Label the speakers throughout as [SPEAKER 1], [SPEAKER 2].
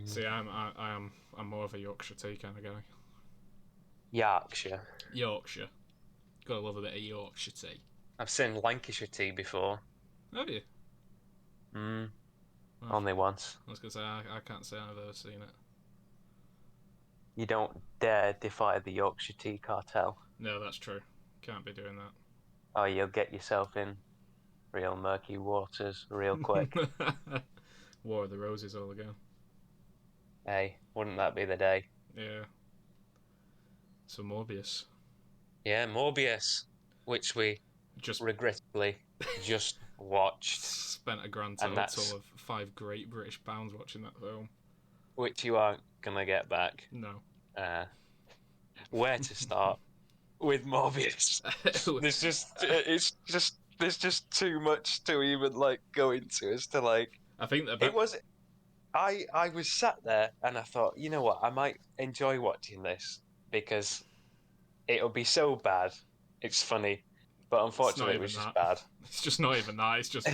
[SPEAKER 1] See, I'm more of a Yorkshire tea kind of guy.
[SPEAKER 2] Yorkshire.
[SPEAKER 1] Yorkshire, gotta love a bit of Yorkshire tea.
[SPEAKER 2] I've seen Lancashire tea before.
[SPEAKER 1] Have you?
[SPEAKER 2] Mm,
[SPEAKER 1] Well,
[SPEAKER 2] only once.
[SPEAKER 1] I was gonna say I can't say I've ever seen it.
[SPEAKER 2] You don't dare defy the Yorkshire tea cartel,
[SPEAKER 1] No, that's true. Can't be doing
[SPEAKER 2] or you'll get yourself in real murky waters real quick.
[SPEAKER 1] that. War of the Roses all again.
[SPEAKER 2] Hey, wouldn't that be the day?
[SPEAKER 1] Yeah. So Morbius.
[SPEAKER 2] Yeah, Morbius, which we
[SPEAKER 1] Just
[SPEAKER 2] regrettably just watched,
[SPEAKER 1] spent a grand
[SPEAKER 2] and
[SPEAKER 1] total
[SPEAKER 2] that's
[SPEAKER 1] of £5 great British pounds watching that film.
[SPEAKER 2] which you aren't gonna get back.
[SPEAKER 1] No.
[SPEAKER 2] Uh, where to start with Morbius? There's just too much to even like go into as to like
[SPEAKER 1] I think that
[SPEAKER 2] it was. I was sat there and I thought, you know what, I might enjoy watching this because it'll be so bad. It's funny, but
[SPEAKER 1] it's not
[SPEAKER 2] unfortunately, it
[SPEAKER 1] even
[SPEAKER 2] was just
[SPEAKER 1] that.
[SPEAKER 2] bad.
[SPEAKER 1] It's just not even that. It's just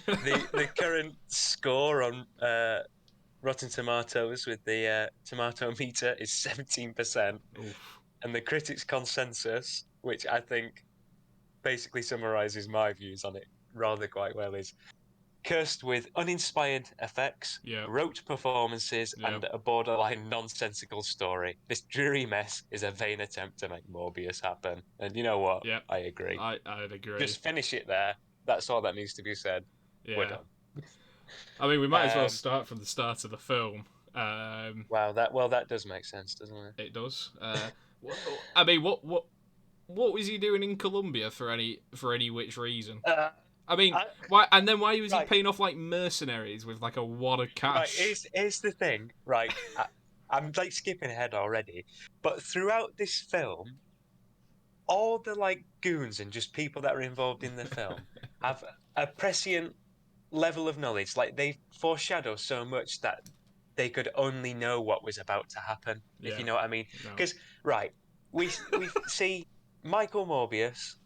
[SPEAKER 2] The current score on Rotten Tomatoes with the tomato meter is 17%,
[SPEAKER 1] Oof.
[SPEAKER 2] and the critics' consensus, which I think basically summarizes my views on it rather quite well, is cursed with uninspired effects,
[SPEAKER 1] Yeah.
[SPEAKER 2] rote performances,
[SPEAKER 1] Yeah.
[SPEAKER 2] and a borderline nonsensical story. This dreary mess is a vain attempt to make Morbius happen. And you know what?
[SPEAKER 1] Yeah.
[SPEAKER 2] I agree.
[SPEAKER 1] I'd agree.
[SPEAKER 2] Just finish it there. That's all that needs to be said. We're
[SPEAKER 1] Yeah.
[SPEAKER 2] done.
[SPEAKER 1] I mean, we might as well
[SPEAKER 2] Um,
[SPEAKER 1] start from the start of the film.
[SPEAKER 2] wow, that does make sense, doesn't it?
[SPEAKER 1] It does. I mean, what was he doing in Colombia for any which reason?
[SPEAKER 2] Uh,
[SPEAKER 1] I mean,
[SPEAKER 2] I,
[SPEAKER 1] why? And then why was he
[SPEAKER 2] right,
[SPEAKER 1] paying off like mercenaries with like a wad of
[SPEAKER 2] right.
[SPEAKER 1] cash?
[SPEAKER 2] Here's the thing. Right, I'm like skipping ahead already, but throughout this film, all the like goons and just people that are involved in the film have a prescient level of knowledge. Like they foreshadow so much that they could only know what was about to happen, if
[SPEAKER 1] Yeah.
[SPEAKER 2] you know what I mean.
[SPEAKER 1] No.
[SPEAKER 2] Because right, we see Michael Morbius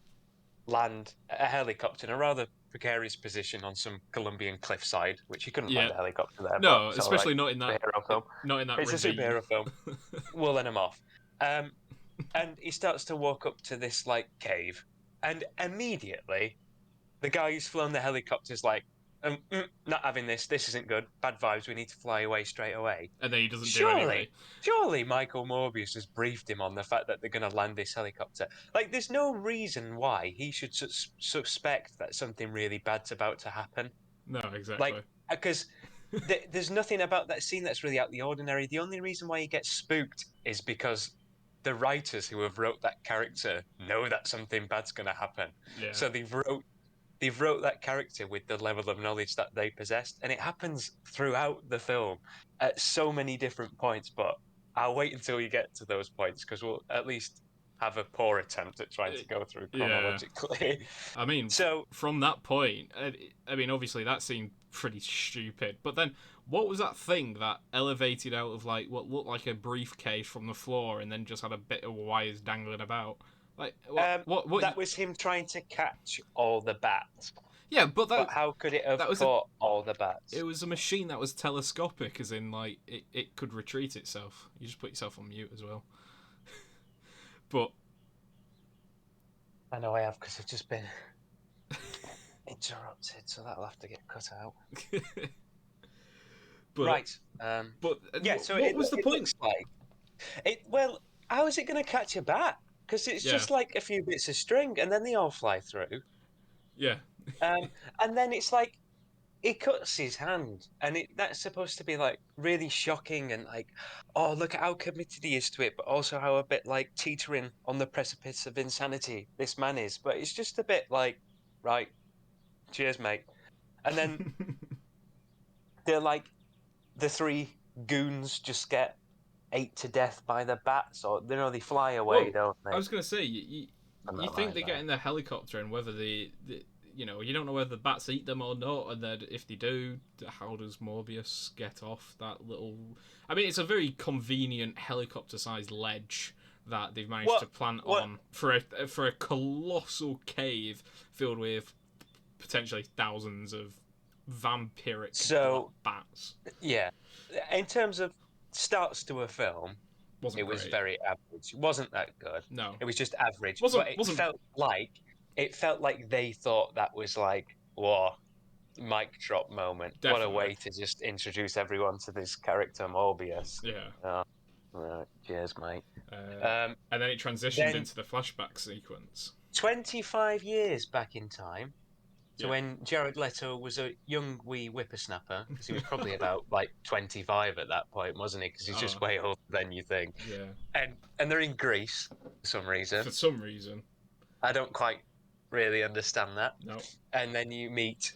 [SPEAKER 2] land a helicopter in a rather precarious position on some Colombian cliffside, which he couldn't
[SPEAKER 1] Yeah.
[SPEAKER 2] land a helicopter there, but
[SPEAKER 1] No,
[SPEAKER 2] it's all right.
[SPEAKER 1] especially not in that.
[SPEAKER 2] Superhero film.
[SPEAKER 1] Not in that
[SPEAKER 2] It's a
[SPEAKER 1] ravine.
[SPEAKER 2] superhero film. We'll let him off. Um, and he starts to walk up to this like cave, and immediately the guy who's flown the helicopter's like, not having this. This isn't good. Bad vibes. We need to fly away straight away.
[SPEAKER 1] And then he doesn't do
[SPEAKER 2] Surely,
[SPEAKER 1] anyway.
[SPEAKER 2] surely Michael Morbius has briefed him on the fact that they're going to land this helicopter. Like, there's no reason why he should suspect that something really bad's about to happen.
[SPEAKER 1] No,
[SPEAKER 2] Like,
[SPEAKER 1] exactly.
[SPEAKER 2] because there's nothing about that scene that's really out of the ordinary. The only reason why he gets spooked is because the writers who have wrote that character know that something bad's going to happen.
[SPEAKER 1] Yeah.
[SPEAKER 2] So they've wrote that character with the level of knowledge that they possessed, and it happens throughout the film at so many different points. But I'll wait until we get to those points because we'll at least have a poor attempt at trying to go through
[SPEAKER 1] Yeah.
[SPEAKER 2] chronologically.
[SPEAKER 1] I mean,
[SPEAKER 2] So
[SPEAKER 1] from that point, I mean, obviously that seemed pretty stupid. But then, what was that thing that elevated out of like what looked like a briefcase from the floor, and then just had a bit of wires dangling about? Like what?
[SPEAKER 2] that was him trying to catch all the bats.
[SPEAKER 1] Yeah, but
[SPEAKER 2] But how could it have
[SPEAKER 1] that was
[SPEAKER 2] caught all the
[SPEAKER 1] it
[SPEAKER 2] bats?
[SPEAKER 1] was a machine that was telescopic, as in like it could retreat itself. You just put yourself on mute as well. But
[SPEAKER 2] I know I have because I've just been interrupted, so that'll have to get cut out.
[SPEAKER 1] but
[SPEAKER 2] Right.
[SPEAKER 1] but
[SPEAKER 2] Yeah. So
[SPEAKER 1] what was the
[SPEAKER 2] it
[SPEAKER 1] point?
[SPEAKER 2] looks like it. Well, how is it going to catch a bat? Because it's
[SPEAKER 1] Yeah,
[SPEAKER 2] just like a few bits of string, and then they all fly through.
[SPEAKER 1] yeah,
[SPEAKER 2] And then it's like he cuts his hand, and that's supposed to be like really shocking and like, oh, look at how committed he is to it, but also how a bit like teetering on the precipice of insanity this man is. But it's just a bit like, right, cheers, mate. And then they're like the three goons just get ate to death by the bats, or they fly away,
[SPEAKER 1] Well,
[SPEAKER 2] don't
[SPEAKER 1] I
[SPEAKER 2] they?
[SPEAKER 1] was gonna say
[SPEAKER 2] And
[SPEAKER 1] you
[SPEAKER 2] that
[SPEAKER 1] think
[SPEAKER 2] like
[SPEAKER 1] they get
[SPEAKER 2] that.
[SPEAKER 1] in the helicopter and whether you know you don't know whether the bats eat them or not, and then if they do, how does Morbius get off that little? I mean, it's a very convenient helicopter-sized ledge that they've managed to plant
[SPEAKER 2] What?
[SPEAKER 1] on for a colossal cave filled with potentially thousands of vampiric
[SPEAKER 2] So
[SPEAKER 1] bats.
[SPEAKER 2] yeah, in terms of starts to a film, it
[SPEAKER 1] Wasn't
[SPEAKER 2] was
[SPEAKER 1] great.
[SPEAKER 2] very average. It wasn't that good.
[SPEAKER 1] No,
[SPEAKER 2] It was just average, but
[SPEAKER 1] wasn't.
[SPEAKER 2] it felt like they thought that was like, whoa, mic drop moment. What a
[SPEAKER 1] Definitely.
[SPEAKER 2] way to just introduce everyone to this character Morbius.
[SPEAKER 1] Yeah.
[SPEAKER 2] Oh, right. Cheers, mate.
[SPEAKER 1] Uh,
[SPEAKER 2] Um,
[SPEAKER 1] and then it transitioned
[SPEAKER 2] then
[SPEAKER 1] into the flashback sequence.
[SPEAKER 2] 25 years back in time. So
[SPEAKER 1] Yeah.
[SPEAKER 2] when Jared Leto was a young wee whippersnapper, because he was probably about like 25 at that point, wasn't he? Because he's
[SPEAKER 1] Oh,
[SPEAKER 2] just way older than you think.
[SPEAKER 1] yeah.
[SPEAKER 2] And they're in Greece for some reason.
[SPEAKER 1] For some reason.
[SPEAKER 2] I don't quite really understand that.
[SPEAKER 1] No.
[SPEAKER 2] And then you meet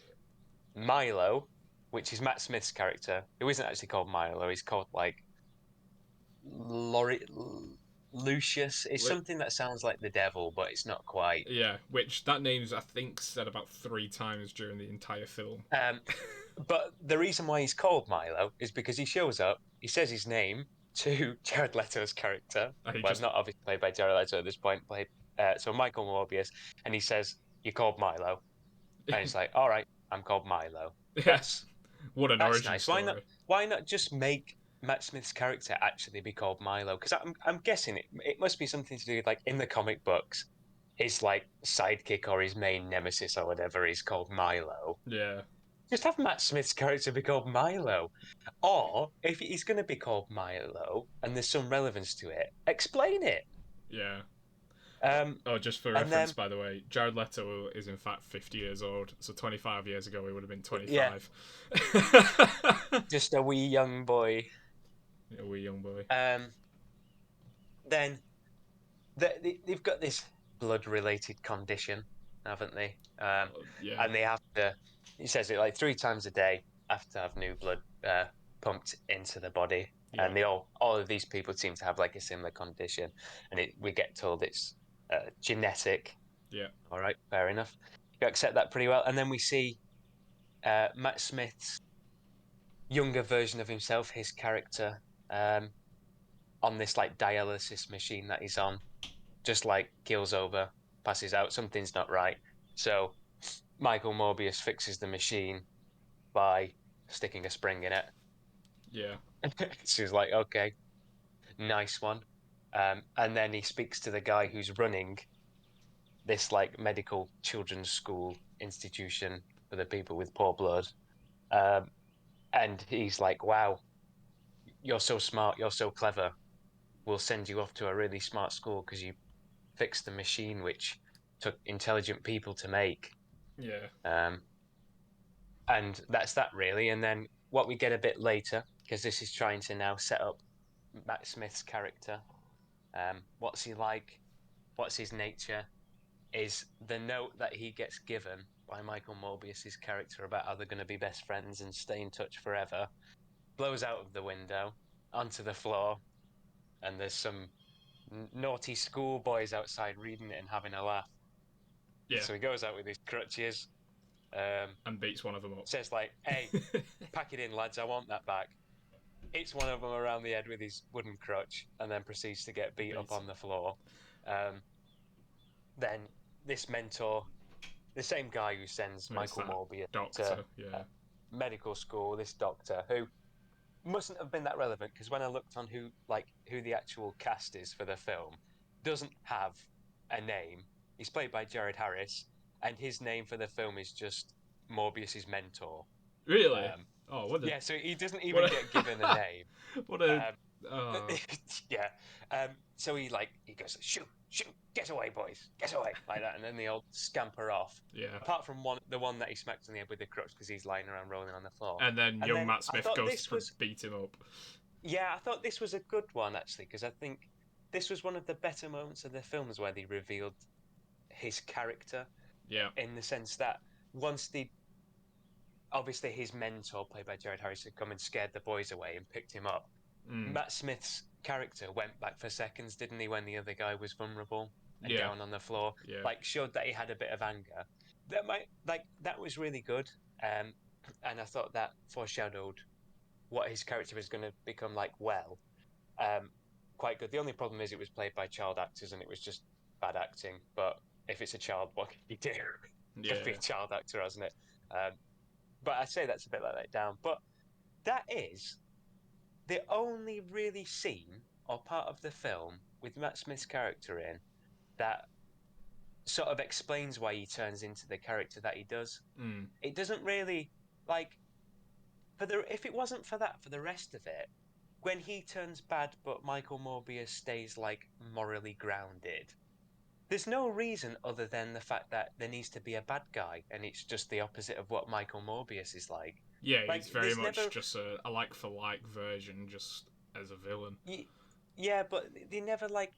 [SPEAKER 2] Milo, which is Matt Smith's character, who isn't actually called Milo. He's called like Laurie, Lucius. It's something that sounds like the devil, but it's not quite.
[SPEAKER 1] Yeah, which that name's I think said about 3 times during the entire film.
[SPEAKER 2] Um, but the reason why he's called Milo is because he shows up, he says his name to Jared Leto's character.
[SPEAKER 1] And he
[SPEAKER 2] Well,
[SPEAKER 1] just
[SPEAKER 2] not obviously played by Jared Leto at this point, played so Michael Morbius, and he says, "You're called Milo," and he's like, "All right, I'm called Milo."
[SPEAKER 1] yeah,
[SPEAKER 2] That's
[SPEAKER 1] what an
[SPEAKER 2] that's
[SPEAKER 1] origin
[SPEAKER 2] nice.
[SPEAKER 1] story.
[SPEAKER 2] Why not just make Matt Smith's character actually be called Milo? Because I'm guessing it must be something to do with like in the comic books, his like sidekick or his main nemesis or whatever is called Milo.
[SPEAKER 1] Yeah,
[SPEAKER 2] Just have Matt Smith's character be called Milo. Or if he's going to be called Milo and there's some relevance to it, explain it.
[SPEAKER 1] yeah.
[SPEAKER 2] Um,
[SPEAKER 1] Oh, just for
[SPEAKER 2] and
[SPEAKER 1] reference,
[SPEAKER 2] then
[SPEAKER 1] by the way, Jared Leto is in fact 50 years old. So 25 years ago, he would have been
[SPEAKER 2] yeah,
[SPEAKER 1] 25.
[SPEAKER 2] just a wee young boy.
[SPEAKER 1] A wee young boy.
[SPEAKER 2] Um, then they've got this blood-related condition, haven't they?
[SPEAKER 1] Yeah,
[SPEAKER 2] And they have to. He says it like 3 times a day have to have new blood pumped into the body,
[SPEAKER 1] yeah,
[SPEAKER 2] and all of these people seem to have like a similar condition, and we get told it's genetic.
[SPEAKER 1] yeah,
[SPEAKER 2] All right, fair enough. You accept that pretty well, and then we see Matt Smith's younger version of himself, his character, on this like dialysis machine that he's on, just like keels over, passes out, something's not right. So Michael Morbius fixes the machine by sticking a spring in it.
[SPEAKER 1] yeah,
[SPEAKER 2] She's like, okay, nice one. And then he speaks to the guy who's running this like medical children's school institution for the people with poor blood. Um, and he's like, wow, you're so smart, you're so clever. We'll send you off to a really smart school because you fixed the machine, which took intelligent people to make.
[SPEAKER 1] yeah,
[SPEAKER 2] Um, and that's that really. And then what we get a bit later, because this is trying to now set up Matt Smith's character. What's he like? What's his nature? Is the note that he gets given by Michael Morbius's character about how they're going to be best friends and stay in touch forever, blows out of the window onto the floor, and there's some naughty schoolboys outside reading it and having a laugh.
[SPEAKER 1] yeah.
[SPEAKER 2] So he goes out with his crutches,
[SPEAKER 1] And beats one of them up.
[SPEAKER 2] says like, "Hey, pack it in, lads. I want that back." Hits one of them around the head with his wooden crutch, and then proceeds to get beat up on the floor. Then this mentor, the same guy who sends Michael Morbius to
[SPEAKER 1] Doctor, yeah,
[SPEAKER 2] medical school, this doctor who mustn't have been that relevant because when I looked on who the actual cast is for the film, doesn't have a name. He's played by Jared Harris, and his name for the film is just Morbius's mentor.
[SPEAKER 1] really. Oh, what a
[SPEAKER 2] Yeah, so he doesn't even get given a name.
[SPEAKER 1] what a
[SPEAKER 2] Yeah. So he goes, shoot, get away, boys, get away, like that, and then they all scamper off.
[SPEAKER 1] yeah.
[SPEAKER 2] Apart from the one that he smacks on the head with the crutch because he's lying around rolling on the floor.
[SPEAKER 1] And then young Matt Smith goes to beat him up.
[SPEAKER 2] Yeah, I thought this was a good one actually because I think this was one of the better moments of the films where they revealed his character.
[SPEAKER 1] Yeah.
[SPEAKER 2] In the sense that once obviously his mentor, played by Jared Harris, had come and scared the boys away and picked him up. Matt Smith's character went back for seconds, didn't he, when the other guy was vulnerable and down on the floor?
[SPEAKER 1] Yeah.
[SPEAKER 2] Showed that he had a bit of anger. That was really good. And I thought that foreshadowed what his character was going to become like. Quite good. The only problem is it was played by child actors and it was just bad acting. But if it's a child, what can you do?
[SPEAKER 1] Yeah.
[SPEAKER 2] Be a child actor, hasn't it? But I say that's a bit let down. But that is the only really scene or part of the film with Matt Smith's character in that sort of explains why he turns into the character that he does.
[SPEAKER 1] Mm.
[SPEAKER 2] It doesn't really like if it wasn't for that, for the rest of it, when he turns bad but Michael Morbius stays like morally grounded, there's no reason other than the fact that there needs to be a bad guy, and it's just the opposite of what Michael Morbius is like.
[SPEAKER 1] Yeah, he's
[SPEAKER 2] Like
[SPEAKER 1] very
[SPEAKER 2] there's
[SPEAKER 1] much
[SPEAKER 2] never
[SPEAKER 1] just a like for like version, just as a villain.
[SPEAKER 2] yeah, but they never like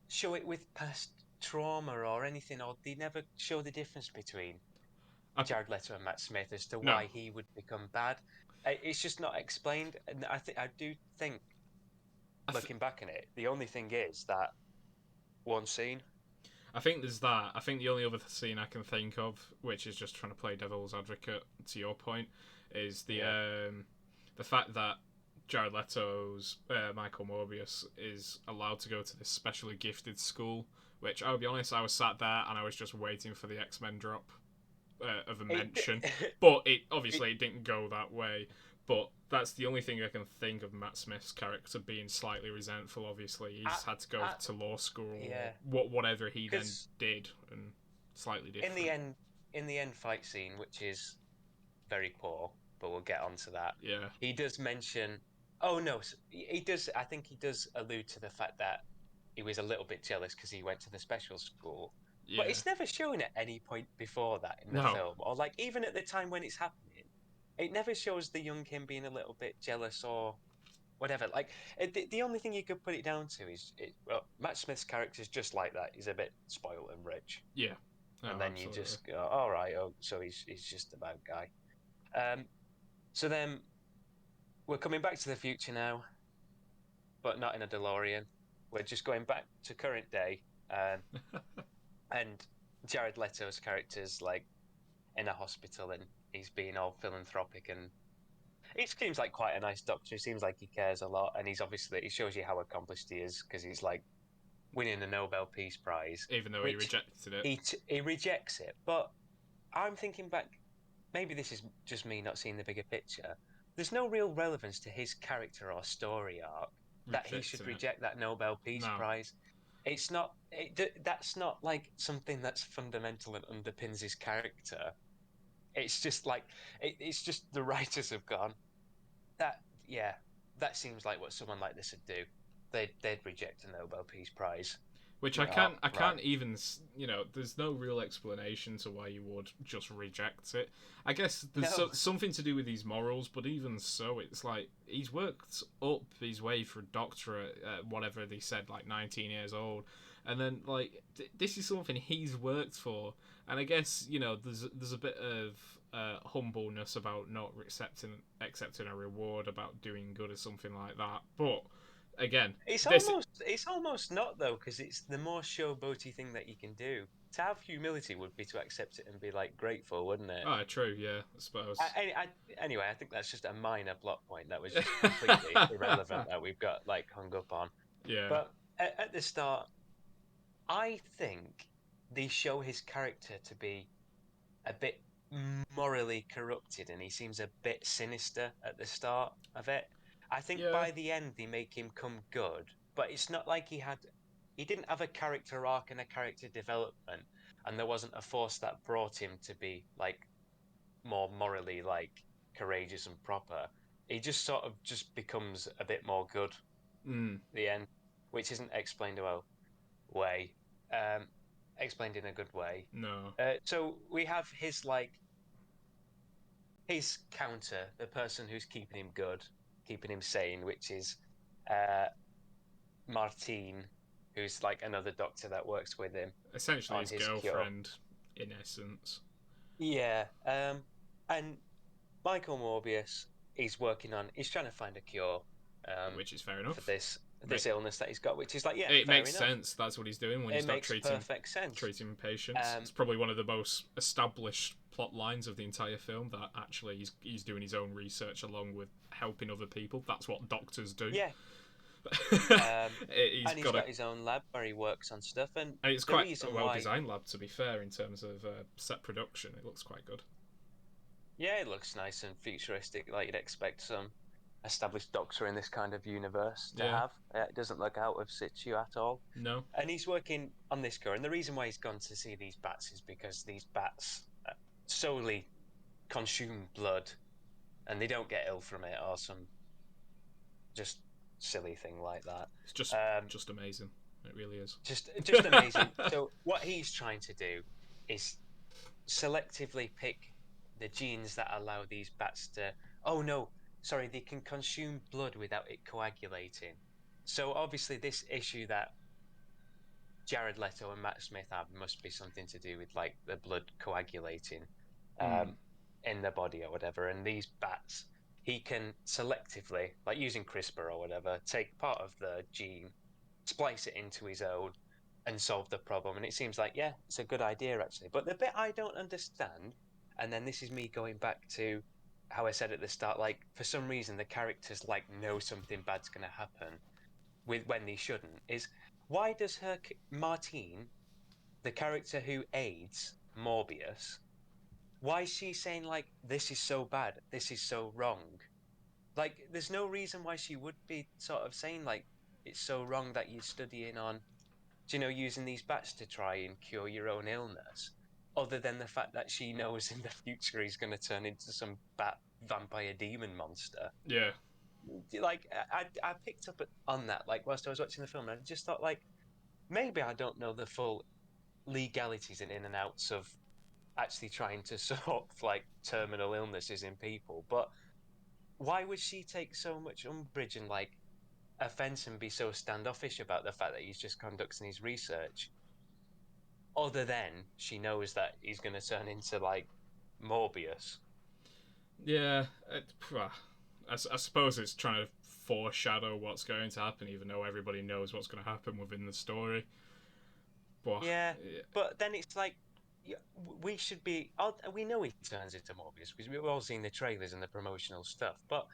[SPEAKER 2] show it with past trauma or anything, or they never show the difference between
[SPEAKER 1] I,
[SPEAKER 2] Jared Leto and Matt Smith as to
[SPEAKER 1] no,
[SPEAKER 2] why he would become bad. It's just not explained, and I do think,
[SPEAKER 1] I, th-
[SPEAKER 2] looking back on it, the only thing is that one scene.
[SPEAKER 1] I think there's that. I think the only other scene I can think of, which is just trying to play devil's advocate to your point, is the fact that Jared Leto's Michael Morbius is allowed to go to this specially gifted school. Which I'll be honest, I was sat there and I was just waiting for the X-Men drop of a mention, but it obviously it didn't go that way. But that's the only thing I can think of Matt Smith's character being slightly resentful. Obviously, he's had to go to law school,
[SPEAKER 2] yeah,
[SPEAKER 1] or whatever he then
[SPEAKER 2] 'cause
[SPEAKER 1] did, and slightly different.
[SPEAKER 2] in the end fight scene, which is very poor, but we'll get onto that.
[SPEAKER 1] Yeah,
[SPEAKER 2] He does mention. Oh no, he does. I think he does allude to the fact that he was a little bit jealous because he went to the special school. But
[SPEAKER 1] yeah.
[SPEAKER 2] it's never shown at any point before that in the
[SPEAKER 1] No,
[SPEAKER 2] film, or like even at the time when it's happening. It never shows the young him being a little bit jealous or whatever. Like the only thing you could put it down to is well, Matt Smith's character is just like that. He's a bit spoiled and rich,
[SPEAKER 1] yeah, no,
[SPEAKER 2] and then you
[SPEAKER 1] absolutely.
[SPEAKER 2] just go, all right, oh, so he's just a bad guy. Um, so then we're coming back to the future now, but not in a DeLorean. We're just going back to current day, and Jared Leto's character's like in a hospital, and he's being all philanthropic, and he seems like quite a nice doctor. He seems like he cares a lot, and he shows you how accomplished he is because he's like winning the Nobel Peace Prize,
[SPEAKER 1] Even though he
[SPEAKER 2] which
[SPEAKER 1] rejected it.
[SPEAKER 2] he rejects it. But I'm thinking back, maybe this is just me not seeing the bigger picture. There's no real relevance to his character or story arc that he should
[SPEAKER 1] Rejecting it.
[SPEAKER 2] reject that Nobel Peace
[SPEAKER 1] No,
[SPEAKER 2] Prize. It's not. That's not like something that's fundamental and underpins his character. It's just like it's just the writers have gone that. Yeah, that seems like what someone like this would do. They'd reject a Nobel Peace Prize.
[SPEAKER 1] which
[SPEAKER 2] Yeah, oh,
[SPEAKER 1] I
[SPEAKER 2] right.
[SPEAKER 1] can't even, there's no real explanation to why you would just reject it. I guess there's
[SPEAKER 2] No.
[SPEAKER 1] something to do with his morals, but even so, it's like he's worked up his way for a doctorate at whatever they said, like 19 years old, and then like this is something he's worked for, and I guess there's a bit of humbleness about not accepting a reward about doing good or something like that, but again, this
[SPEAKER 2] It's almost not though, because it's the more showboaty thing that you can do. To have humility would be to accept it and be like grateful, wouldn't it?
[SPEAKER 1] oh, true, yeah, I suppose.
[SPEAKER 2] Anyway, I think that's just a minor plot point that was just completely irrelevant that we've got like hung up on.
[SPEAKER 1] Yeah,
[SPEAKER 2] But at the start, I think they show his character to be a bit morally corrupted, and he seems a bit sinister at the start of it. I think
[SPEAKER 1] yeah.
[SPEAKER 2] by the end they make him come good, but it's not like he didn't have a character arc and a character development, and there wasn't a force that brought him to be like more morally like courageous and proper. He just sort of just becomes a bit more good
[SPEAKER 1] Mm,
[SPEAKER 2] at the end, which isn't explained well way. Um, explained in a good way.
[SPEAKER 1] no,
[SPEAKER 2] So we have his counter, the person who's keeping him good, keeping him sane, which is uh, Martine, who's like another doctor that works with him
[SPEAKER 1] essentially
[SPEAKER 2] on
[SPEAKER 1] his
[SPEAKER 2] his cure.
[SPEAKER 1] girlfriend, in essence,
[SPEAKER 2] Yeah, and Michael Morbius, he's trying to find a cure
[SPEAKER 1] which is fair
[SPEAKER 2] for
[SPEAKER 1] enough.
[SPEAKER 2] this illness that he's got, which is like, yeah,
[SPEAKER 1] It
[SPEAKER 2] fair
[SPEAKER 1] makes
[SPEAKER 2] enough.
[SPEAKER 1] sense. That's what he's doing when
[SPEAKER 2] It
[SPEAKER 1] he's not
[SPEAKER 2] makes
[SPEAKER 1] treating
[SPEAKER 2] perfect sense.
[SPEAKER 1] treating patients.
[SPEAKER 2] Um,
[SPEAKER 1] It's probably one of the most established plot lines of the entire film. That actually he's doing his own research along with helping other people. That's what doctors do.
[SPEAKER 2] yeah,
[SPEAKER 1] He's
[SPEAKER 2] and he's
[SPEAKER 1] got a.
[SPEAKER 2] got his own lab where he works on stuff, and
[SPEAKER 1] And it's
[SPEAKER 2] the
[SPEAKER 1] quite a
[SPEAKER 2] reason
[SPEAKER 1] well
[SPEAKER 2] why
[SPEAKER 1] designed lab, to be fair, in terms of set production. It looks quite good.
[SPEAKER 2] Yeah, it looks nice and futuristic, like you'd expect some established Doctor in this kind of universe to
[SPEAKER 1] Yeah.
[SPEAKER 2] have. It doesn't look out of situ at all.
[SPEAKER 1] No.
[SPEAKER 2] And he's working on this core. And the reason why he's gone to see these bats is because these bats solely consume blood and they don't get ill from it or some just silly thing like that.
[SPEAKER 1] It's just
[SPEAKER 2] Um,
[SPEAKER 1] just amazing. It really is.
[SPEAKER 2] just amazing. So what he's trying to do is selectively pick the genes that allow these bats to. Oh no, sorry, they can consume blood without it coagulating. So obviously, this issue that Jared Leto and Matt Smith have must be something to do with like the blood coagulating
[SPEAKER 1] Mm.
[SPEAKER 2] um, in the body or whatever. And these bats, he can selectively, like using CRISPR or whatever, take part of the gene, splice it into his own, and solve the problem. And it seems like, yeah, it's a good idea actually. But the bit I don't understand, and then this is me going back to how I said at the start, like for some reason the characters like know something bad's going to happen with when they shouldn't, is why does her Martine, the character who aids Morbius, why is she saying like this is so bad, this is so wrong? Like, there's no reason why she would be sort of saying like it's so wrong that you're studying on, using these bats to try and cure your own illness, other than the fact that she knows in the future he's going to turn into some bat vampire demon monster.
[SPEAKER 1] Yeah.
[SPEAKER 2] Like, I picked up on that like whilst I was watching the film, and I just thought like maybe I don't know the full legalities and in and outs of actually trying to sort like terminal illnesses in people, but why would she take so much umbrage and like offense and be so standoffish about the fact that he's just conducting his research? Other than she knows that he's going to turn into like Morbius.
[SPEAKER 1] Yeah. I suppose it's trying to foreshadow what's going to happen, even though everybody knows what's going to happen within the story. But
[SPEAKER 2] Yeah,
[SPEAKER 1] yeah.
[SPEAKER 2] but then it's like we should be. We know he turns into Morbius because we've all seen the trailers and the promotional stuff. But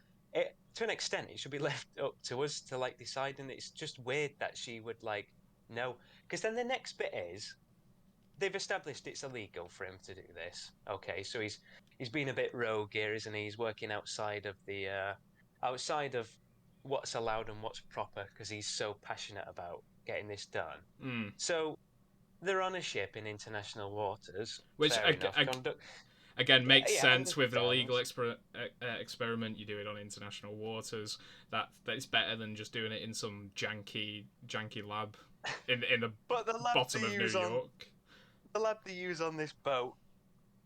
[SPEAKER 2] to an extent, it should be left up to us to like decide. And it's just weird that she would like know, because then the next bit is they've established it's illegal for him to do this. Okay, so he's been a bit rogue here, isn't he? He's working outside of what's allowed and what's proper because he's so passionate about getting this done.
[SPEAKER 1] Mm.
[SPEAKER 2] So they're on a ship in international waters.
[SPEAKER 1] Which
[SPEAKER 2] Fair enough. Conduct.
[SPEAKER 1] again makes
[SPEAKER 2] Yeah,
[SPEAKER 1] sense with an illegal
[SPEAKER 2] understand.
[SPEAKER 1] experiment. You do it on international waters. That is better than just doing it in some janky lab in the
[SPEAKER 2] But
[SPEAKER 1] bottom of New York.
[SPEAKER 2] the lab they use on this boat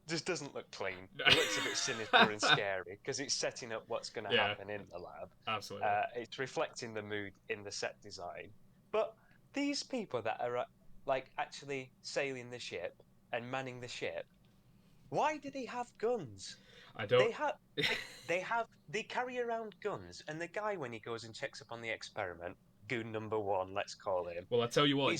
[SPEAKER 2] just doesn't look clean. It looks a bit sinister and scary because it's setting up what's going to
[SPEAKER 1] Yeah,
[SPEAKER 2] happen in the lab.
[SPEAKER 1] absolutely.
[SPEAKER 2] It's reflecting the mood in the set design. But these people that are like actually sailing the ship and manning the ship, why do they have guns?
[SPEAKER 1] I don't.
[SPEAKER 2] They have they carry around guns, and the guy when he goes and checks up on the experiment, goon number one, let's call him,
[SPEAKER 1] Well, I tell you what.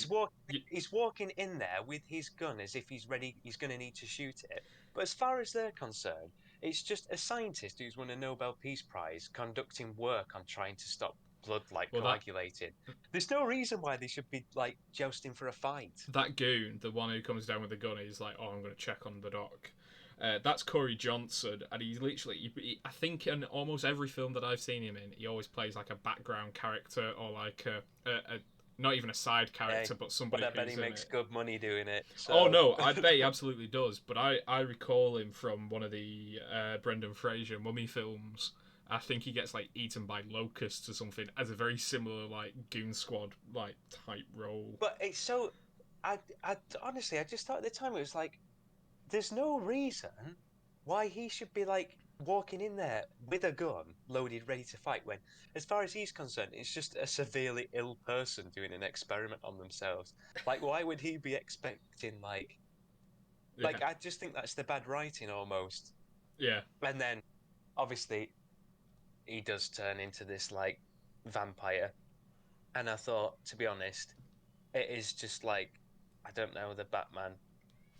[SPEAKER 2] he's walking in there with his gun as if he's ready, he's going to need to shoot it. But as far as they're concerned, it's just a scientist who's won a Nobel Peace Prize conducting work on trying to stop blood like
[SPEAKER 1] Well, that
[SPEAKER 2] coagulating. There's no reason why they should be like jousting for a fight.
[SPEAKER 1] that goon, the one who comes down with the gun, he's like, "Oh, I'm going to check on the dock." That's Corey Johnson, and he's literally, I think, in almost every film that I've seen him in, he always plays like a background character or like a not even a side character,
[SPEAKER 2] Hey,
[SPEAKER 1] but
[SPEAKER 2] but
[SPEAKER 1] somebody
[SPEAKER 2] I bet he
[SPEAKER 1] who's in
[SPEAKER 2] makes
[SPEAKER 1] it.
[SPEAKER 2] good money doing it.
[SPEAKER 1] Oh
[SPEAKER 2] So
[SPEAKER 1] no, I bet he absolutely does. But I recall him from one of the Brendan Fraser Mummy films. I think he gets like eaten by locusts or something as a very similar like Goon Squad like type role.
[SPEAKER 2] but it's so. I honestly, I just thought at the time it was like, there's no reason why he should be like walking in there with a gun loaded, ready to fight. When, as far as he's concerned, it's just a severely ill person doing an experiment on themselves. Like, why would he be expecting
[SPEAKER 1] Yeah,
[SPEAKER 2] I just think that's the bad writing almost.
[SPEAKER 1] yeah.
[SPEAKER 2] And then, obviously, he does turn into this like vampire. And I thought, to be honest, it is just like, I don't know, the Batman.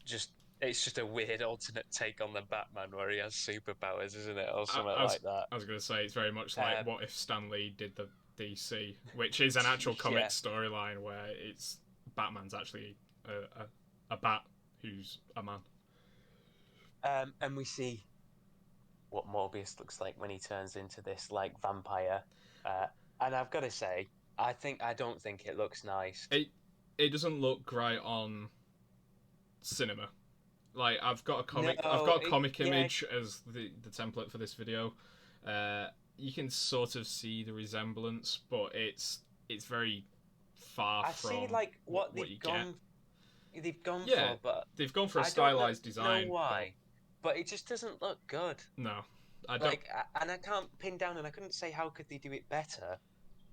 [SPEAKER 2] Just it's just a weird alternate take on the Batman where he has superpowers, isn't it, or something like that.
[SPEAKER 1] I was going to say it's very much like
[SPEAKER 2] Um,
[SPEAKER 1] what if Stan Lee did the DC, which is an actual comic
[SPEAKER 2] yeah,
[SPEAKER 1] storyline where it's Batman's actually a bat who's a man.
[SPEAKER 2] and we see what Morbius looks like when he turns into this like vampire. Uh, and I've got to say, I don't think it looks nice.
[SPEAKER 1] It doesn't look great on cinema. Like
[SPEAKER 2] No,
[SPEAKER 1] I've got a
[SPEAKER 2] it,
[SPEAKER 1] comic
[SPEAKER 2] yeah,
[SPEAKER 1] image as the template for this video. You can sort of see the resemblance, but it's very far
[SPEAKER 2] I see
[SPEAKER 1] from
[SPEAKER 2] like what
[SPEAKER 1] what you get.
[SPEAKER 2] they've gone
[SPEAKER 1] Yeah,
[SPEAKER 2] for, but
[SPEAKER 1] they've gone for a
[SPEAKER 2] I don't
[SPEAKER 1] stylized
[SPEAKER 2] know
[SPEAKER 1] design, but
[SPEAKER 2] why. But it just doesn't look good.
[SPEAKER 1] no, I don't.
[SPEAKER 2] Like, and I can't pin down, and I couldn't say how could they do it better.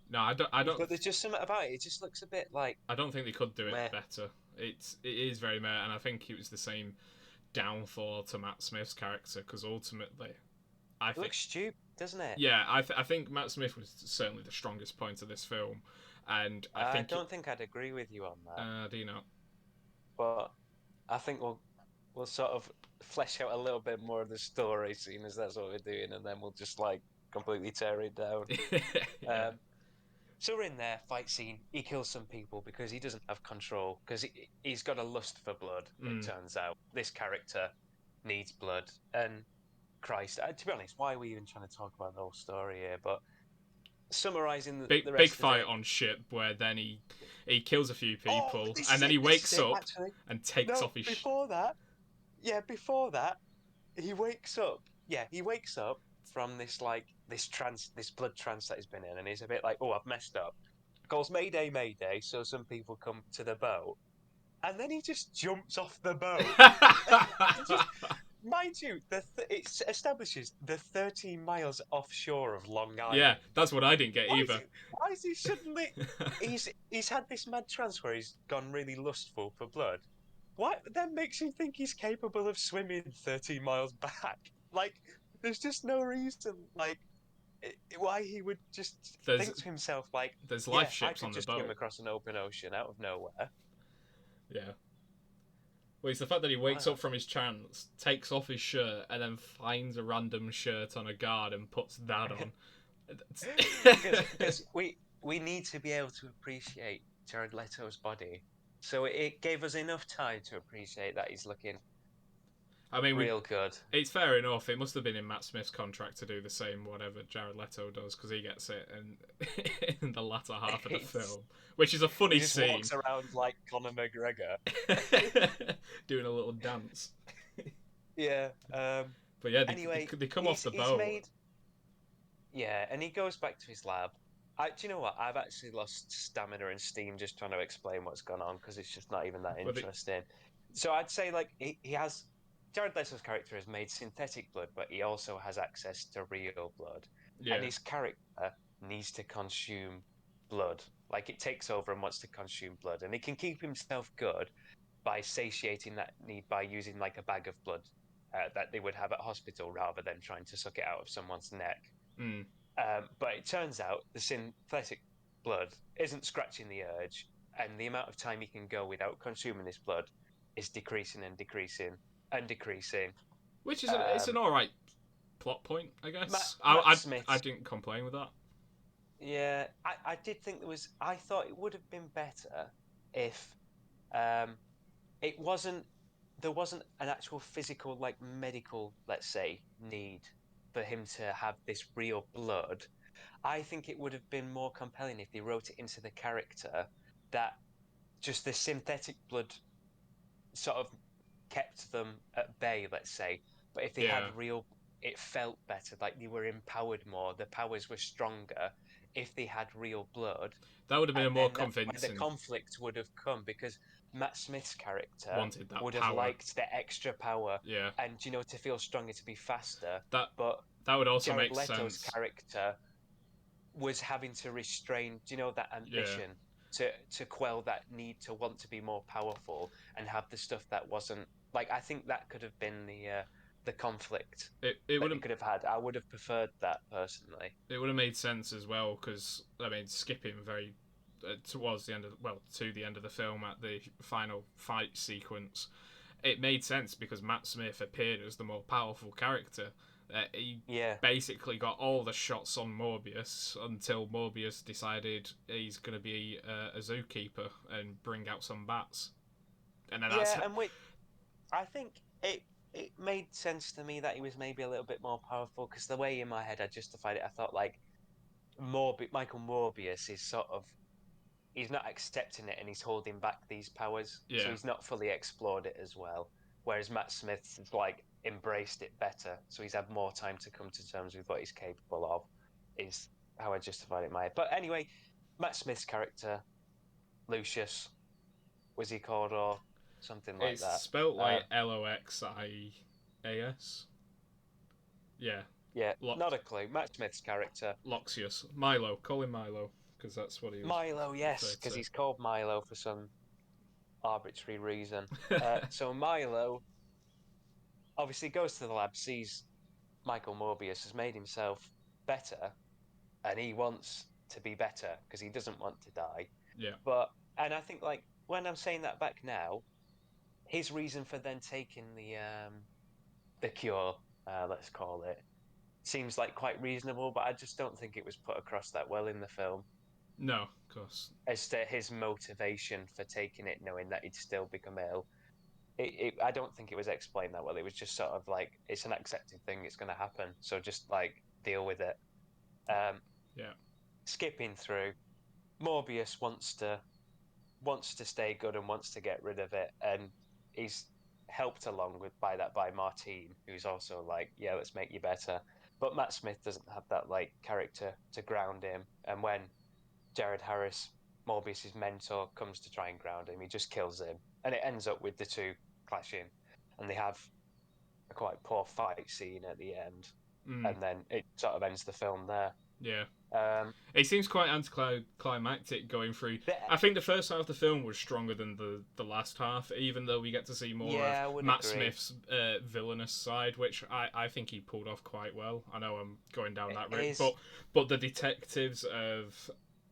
[SPEAKER 1] No, I don't.
[SPEAKER 2] But there's just something about it. It just looks a bit like
[SPEAKER 1] I don't think they could do it
[SPEAKER 2] meh.
[SPEAKER 1] better. It is very meh, and I think it was the same downfall to Matt Smith's character because ultimately, I
[SPEAKER 2] It
[SPEAKER 1] think
[SPEAKER 2] looks stupid, doesn't it?
[SPEAKER 1] yeah, I think Matt Smith was certainly the strongest point of this film, and I
[SPEAKER 2] I
[SPEAKER 1] think
[SPEAKER 2] don't think I'd agree with you on that.
[SPEAKER 1] do you know?
[SPEAKER 2] But I think we'll sort of flesh out a little bit more of the story, seeing as that's what we're doing, and then we'll just like completely tear it down.
[SPEAKER 1] Yeah,
[SPEAKER 2] So we're in there, fight scene. He kills some people because he doesn't have control, because he's got a lust for blood, it
[SPEAKER 1] mm.
[SPEAKER 2] turns out. This character needs blood. And Christ, to be honest, why are we even trying to talk about the whole story here? But summarising the
[SPEAKER 1] Big
[SPEAKER 2] rest of
[SPEAKER 1] fight
[SPEAKER 2] it.
[SPEAKER 1] on ship where then he kills a few
[SPEAKER 2] Oh,
[SPEAKER 1] people
[SPEAKER 2] this
[SPEAKER 1] and
[SPEAKER 2] is
[SPEAKER 1] then
[SPEAKER 2] it,
[SPEAKER 1] he
[SPEAKER 2] this is
[SPEAKER 1] wakes
[SPEAKER 2] it,
[SPEAKER 1] up
[SPEAKER 2] actually.
[SPEAKER 1] and takes
[SPEAKER 2] No,
[SPEAKER 1] off his.
[SPEAKER 2] before that, he wakes up. Yeah, he wakes up from this like this blood trance that he's been in, and he's a bit like, oh, I've messed up. Calls Mayday, Mayday, so some people come to the boat, and then he just jumps off the boat. Just, mind you, it establishes the 13 miles offshore of Long
[SPEAKER 1] Yeah,
[SPEAKER 2] Island.
[SPEAKER 1] that's what I didn't get either.
[SPEAKER 2] Why is he suddenly? He's had this mad trance where he's gone really lustful for blood. What then makes him think he's capable of swimming 13 miles back? Like, there's just no reason. Like, why he would just
[SPEAKER 1] There's
[SPEAKER 2] think to himself, like,
[SPEAKER 1] there's life
[SPEAKER 2] yeah, I
[SPEAKER 1] ships
[SPEAKER 2] could
[SPEAKER 1] on the
[SPEAKER 2] just swim
[SPEAKER 1] boat.
[SPEAKER 2] across an open ocean out of nowhere.
[SPEAKER 1] Yeah. Well, it's the fact that he wakes
[SPEAKER 2] Wow.
[SPEAKER 1] up from his trance, takes off his shirt, and then finds a random shirt on a guard and puts that on.
[SPEAKER 2] Because we need to be able to appreciate Jared Leto's body, so it gave us enough time to appreciate that he's looking
[SPEAKER 1] I mean,
[SPEAKER 2] real good.
[SPEAKER 1] it's fair enough. It must have been in Matt Smith's contract to do the same whatever Jared Leto does because he gets it in the latter half of the
[SPEAKER 2] It's,
[SPEAKER 1] film, which is a
[SPEAKER 2] he
[SPEAKER 1] funny
[SPEAKER 2] just
[SPEAKER 1] scene.
[SPEAKER 2] walks around like Conor McGregor.
[SPEAKER 1] Doing a little dance.
[SPEAKER 2] Yeah.
[SPEAKER 1] But yeah,
[SPEAKER 2] Anyway,
[SPEAKER 1] they come off
[SPEAKER 2] he's
[SPEAKER 1] the
[SPEAKER 2] he's
[SPEAKER 1] boat.
[SPEAKER 2] made yeah, and he goes back to his lab. Do you know what? I've actually lost stamina and steam just trying to explain what's gone on because it's just not even that
[SPEAKER 1] But they,
[SPEAKER 2] interesting. So I'd say like he has Jared Leto's character has made synthetic blood, but he also has access to real blood, and
[SPEAKER 1] yeah,
[SPEAKER 2] his character needs to consume blood. Like it takes over and wants to consume blood, and he can keep himself good by satiating that need by using like a bag of blood that they would have at hospital rather than trying to suck it out of someone's neck.
[SPEAKER 1] mm.
[SPEAKER 2] But it turns out the synthetic blood isn't scratching the urge, and the amount of time he can go without consuming this blood is decreasing and decreasing and decreasing.
[SPEAKER 1] Which is it's an
[SPEAKER 2] Um,
[SPEAKER 1] all right plot point, I
[SPEAKER 2] Matt,
[SPEAKER 1] guess.
[SPEAKER 2] Matt
[SPEAKER 1] I
[SPEAKER 2] Smith's,
[SPEAKER 1] didn't complain with that.
[SPEAKER 2] yeah, I did think there was. I thought it would have been better if um, it wasn't. There wasn't an actual physical, like medical, let's say, need for him to have this real blood. I think it would have been more compelling if they wrote it into the character that just the synthetic blood sort of kept them at bay, let's say. But if they
[SPEAKER 1] Yeah,
[SPEAKER 2] had real, it felt better, like they were empowered more, the powers were stronger if they had real blood.
[SPEAKER 1] that would have been a
[SPEAKER 2] And
[SPEAKER 1] more
[SPEAKER 2] then that's where the
[SPEAKER 1] convincing.
[SPEAKER 2] conflict would have come because Matt Smith's character
[SPEAKER 1] Wanted that
[SPEAKER 2] would have
[SPEAKER 1] power.
[SPEAKER 2] liked the extra power
[SPEAKER 1] Yeah,
[SPEAKER 2] and, to feel stronger, to be faster.
[SPEAKER 1] that
[SPEAKER 2] But
[SPEAKER 1] that would also
[SPEAKER 2] Jared
[SPEAKER 1] make
[SPEAKER 2] Leto's
[SPEAKER 1] sense.
[SPEAKER 2] character was having to restrain, that
[SPEAKER 1] Yeah,
[SPEAKER 2] ambition to quell that need to want to be more powerful and have the stuff that wasn't like. I think that could have been the conflict
[SPEAKER 1] it
[SPEAKER 2] that
[SPEAKER 1] would
[SPEAKER 2] they
[SPEAKER 1] have
[SPEAKER 2] could have had. I would have preferred that personally.
[SPEAKER 1] it would have made sense as well because I mean skipping very towards the end of to the end of the film at the final fight sequence, it made sense because Matt Smith appeared as the more powerful character. He
[SPEAKER 2] Yeah,
[SPEAKER 1] basically got all the shots on Morbius until Morbius decided he's going to be a zookeeper and bring out some bats, and then that's
[SPEAKER 2] yeah, and I think it. it made sense to me that he was maybe a little bit more powerful because the way in my head I justified it, I thought like Michael Morbius is sort of he's not accepting it and he's holding back these powers, so
[SPEAKER 1] Yeah.
[SPEAKER 2] he's not fully explored it as well. Whereas Matt Smith has like embraced it better, so he's had more time to come to terms with what he's capable of. Is how I justified it in my head. But anyway, Matt Smith's character Lucius was he called or something like
[SPEAKER 1] It's
[SPEAKER 2] that?
[SPEAKER 1] spelt
[SPEAKER 2] Uh,
[SPEAKER 1] like Loxias. Yeah.
[SPEAKER 2] yeah,
[SPEAKER 1] Lox
[SPEAKER 2] not a clue. Matt Smith's character
[SPEAKER 1] Loxius. Milo. Call him Milo because that's what he was
[SPEAKER 2] Milo, yes,
[SPEAKER 1] referred
[SPEAKER 2] because
[SPEAKER 1] to.
[SPEAKER 2] he's called Milo for some arbitrary reason. So Milo obviously goes to the lab, sees Michael Morbius has made himself better, and he wants to be better because he doesn't want to die.
[SPEAKER 1] Yeah.
[SPEAKER 2] But and I think like when I'm saying that back now, his reason for then taking the cure, let's call it, seems like quite reasonable. But I just don't think it was put across that well in the film
[SPEAKER 1] No, of course.
[SPEAKER 2] as to his motivation for taking it, knowing that he'd still become ill. I don't think it was explained that well. It was just sort of like it's an accepted thing. It's going to happen, so just like deal with it. Um,
[SPEAKER 1] Yeah.
[SPEAKER 2] Skipping through, Morbius wants to stay good and wants to get rid of it, and he's helped along with by that by Martine, who's also like, yeah, let's make you better. But Matt Smith doesn't have that like character to ground him, and when Jared Harris, Morbius's mentor, comes to try and ground him, he just kills him, and it ends up with the two clashing, and they have a quite poor fight scene at the end,
[SPEAKER 1] Mm,
[SPEAKER 2] and then it sort of ends the film there.
[SPEAKER 1] yeah.
[SPEAKER 2] Um,
[SPEAKER 1] It seems quite anticlimactic going through.
[SPEAKER 2] the,
[SPEAKER 1] I think the first half of the film was stronger than the last half, even though we get to see more of
[SPEAKER 2] yeah, I would
[SPEAKER 1] Matt
[SPEAKER 2] agree.
[SPEAKER 1] Smith's villainous side, which I think he pulled off quite well. I know I'm going down
[SPEAKER 2] It
[SPEAKER 1] that route,
[SPEAKER 2] is
[SPEAKER 1] but the detectives of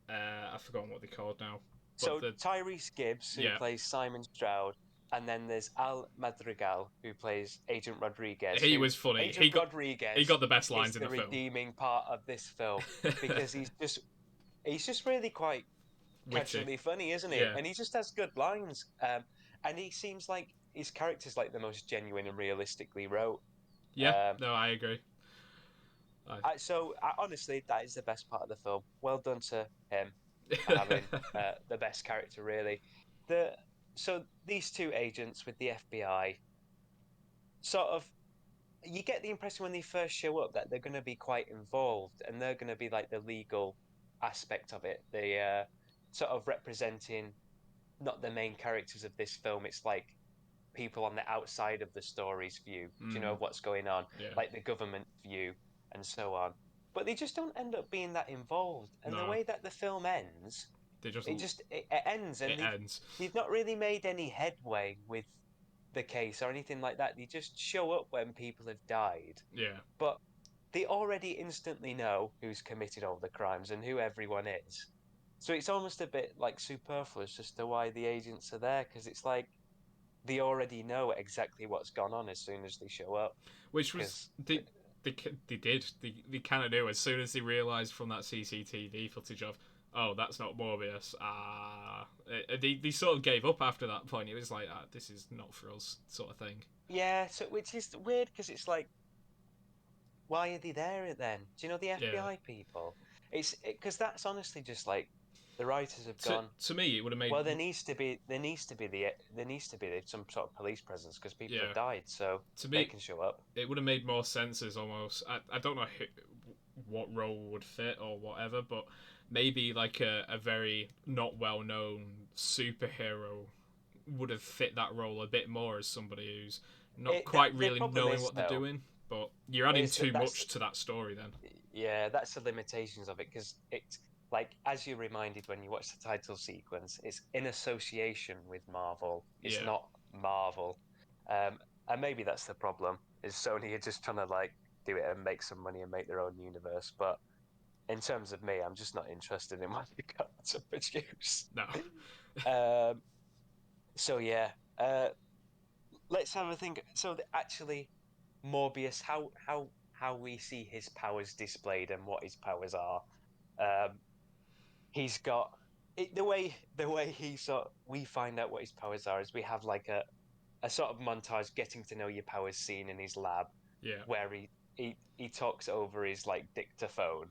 [SPEAKER 1] I've forgotten what they're called now, but
[SPEAKER 2] so Tyrese Gibbs, who
[SPEAKER 1] yeah,
[SPEAKER 2] plays Simon Stroud, and then there's Al Madrigal, who plays Agent Rodriguez.
[SPEAKER 1] he
[SPEAKER 2] Who
[SPEAKER 1] was funny.
[SPEAKER 2] Agent
[SPEAKER 1] He
[SPEAKER 2] Rodriguez
[SPEAKER 1] got the best
[SPEAKER 2] is
[SPEAKER 1] lines in
[SPEAKER 2] the
[SPEAKER 1] the film.
[SPEAKER 2] redeeming part of this film because he's just really quite
[SPEAKER 1] Witty,
[SPEAKER 2] catchily funny, isn't he?
[SPEAKER 1] yeah,
[SPEAKER 2] And he just has good lines. And he seems like his character's like the most genuine and realistically wrote.
[SPEAKER 1] yeah.
[SPEAKER 2] Um,
[SPEAKER 1] No, I agree.
[SPEAKER 2] honestly, that is the best part of the film. Well done to him for having the best character, really. The so these two agents with the FBI sort of you get the impression when they first show up that they're going to be quite involved and they're going to be like the legal aspect of it. The sort of representing not the main characters of this film. It's like people on the outside of the story's view. Do you know
[SPEAKER 1] Mm,
[SPEAKER 2] what's going on?
[SPEAKER 1] yeah.
[SPEAKER 2] Like the government view and so on. But they just don't end up being that involved. And the
[SPEAKER 1] No,
[SPEAKER 2] way that the film ends,
[SPEAKER 1] they just
[SPEAKER 2] it ends, and
[SPEAKER 1] it ends.
[SPEAKER 2] they've not really made any headway with the case or anything like that. They just show up when people have died,
[SPEAKER 1] Yeah.
[SPEAKER 2] but they already instantly know who's committed all the crimes and who everyone is. So it's almost a bit like superfluous as to why the agents are there because it's like they already know exactly what's gone on as soon as they show up.
[SPEAKER 1] Which was
[SPEAKER 2] Because
[SPEAKER 1] they kind of knew as soon as they realised from that CCTV footage of, oh, that's not Morbius. They sort of gave up after that point. It was like, this is not for us, sort of thing.
[SPEAKER 2] yeah, so which is weird because it's like, why are they there then? Do you know the
[SPEAKER 1] Yeah.
[SPEAKER 2] FBI people? It's because that's honestly just like the writers have
[SPEAKER 1] To
[SPEAKER 2] gone.
[SPEAKER 1] to me, it would have made
[SPEAKER 2] Well, there needs to be some sort of police presence because people have
[SPEAKER 1] yeah.
[SPEAKER 2] died, so
[SPEAKER 1] To
[SPEAKER 2] they
[SPEAKER 1] me,
[SPEAKER 2] can show up.
[SPEAKER 1] it would have made more sense as almost. I don't know what role would fit or whatever, but maybe like a very not well known superhero would have fit that role a bit more as somebody who's not quite
[SPEAKER 2] The
[SPEAKER 1] really
[SPEAKER 2] problem
[SPEAKER 1] knowing
[SPEAKER 2] is
[SPEAKER 1] what they're
[SPEAKER 2] though
[SPEAKER 1] doing. But you're adding
[SPEAKER 2] is
[SPEAKER 1] too
[SPEAKER 2] that
[SPEAKER 1] much to that story then.
[SPEAKER 2] yeah, that's the limitations of it because it's like as you're reminded when you watch the title sequence, it's in association with Marvel. It's
[SPEAKER 1] Yeah.
[SPEAKER 2] not Marvel, um, and maybe that's the problem. Is Sony are just trying to like do it and make some money and make their own universe, but in terms of me, I'm just not interested in what they got to produce.
[SPEAKER 1] No.
[SPEAKER 2] Um, so yeah, let's have a think. So actually, Morbius, how we see his powers displayed and what his powers are. Um, he's got the way he sort. We find out what his powers are is we have like a sort of montage getting to know your powers scene in his lab
[SPEAKER 1] Yeah.
[SPEAKER 2] where he talks over his like dictaphone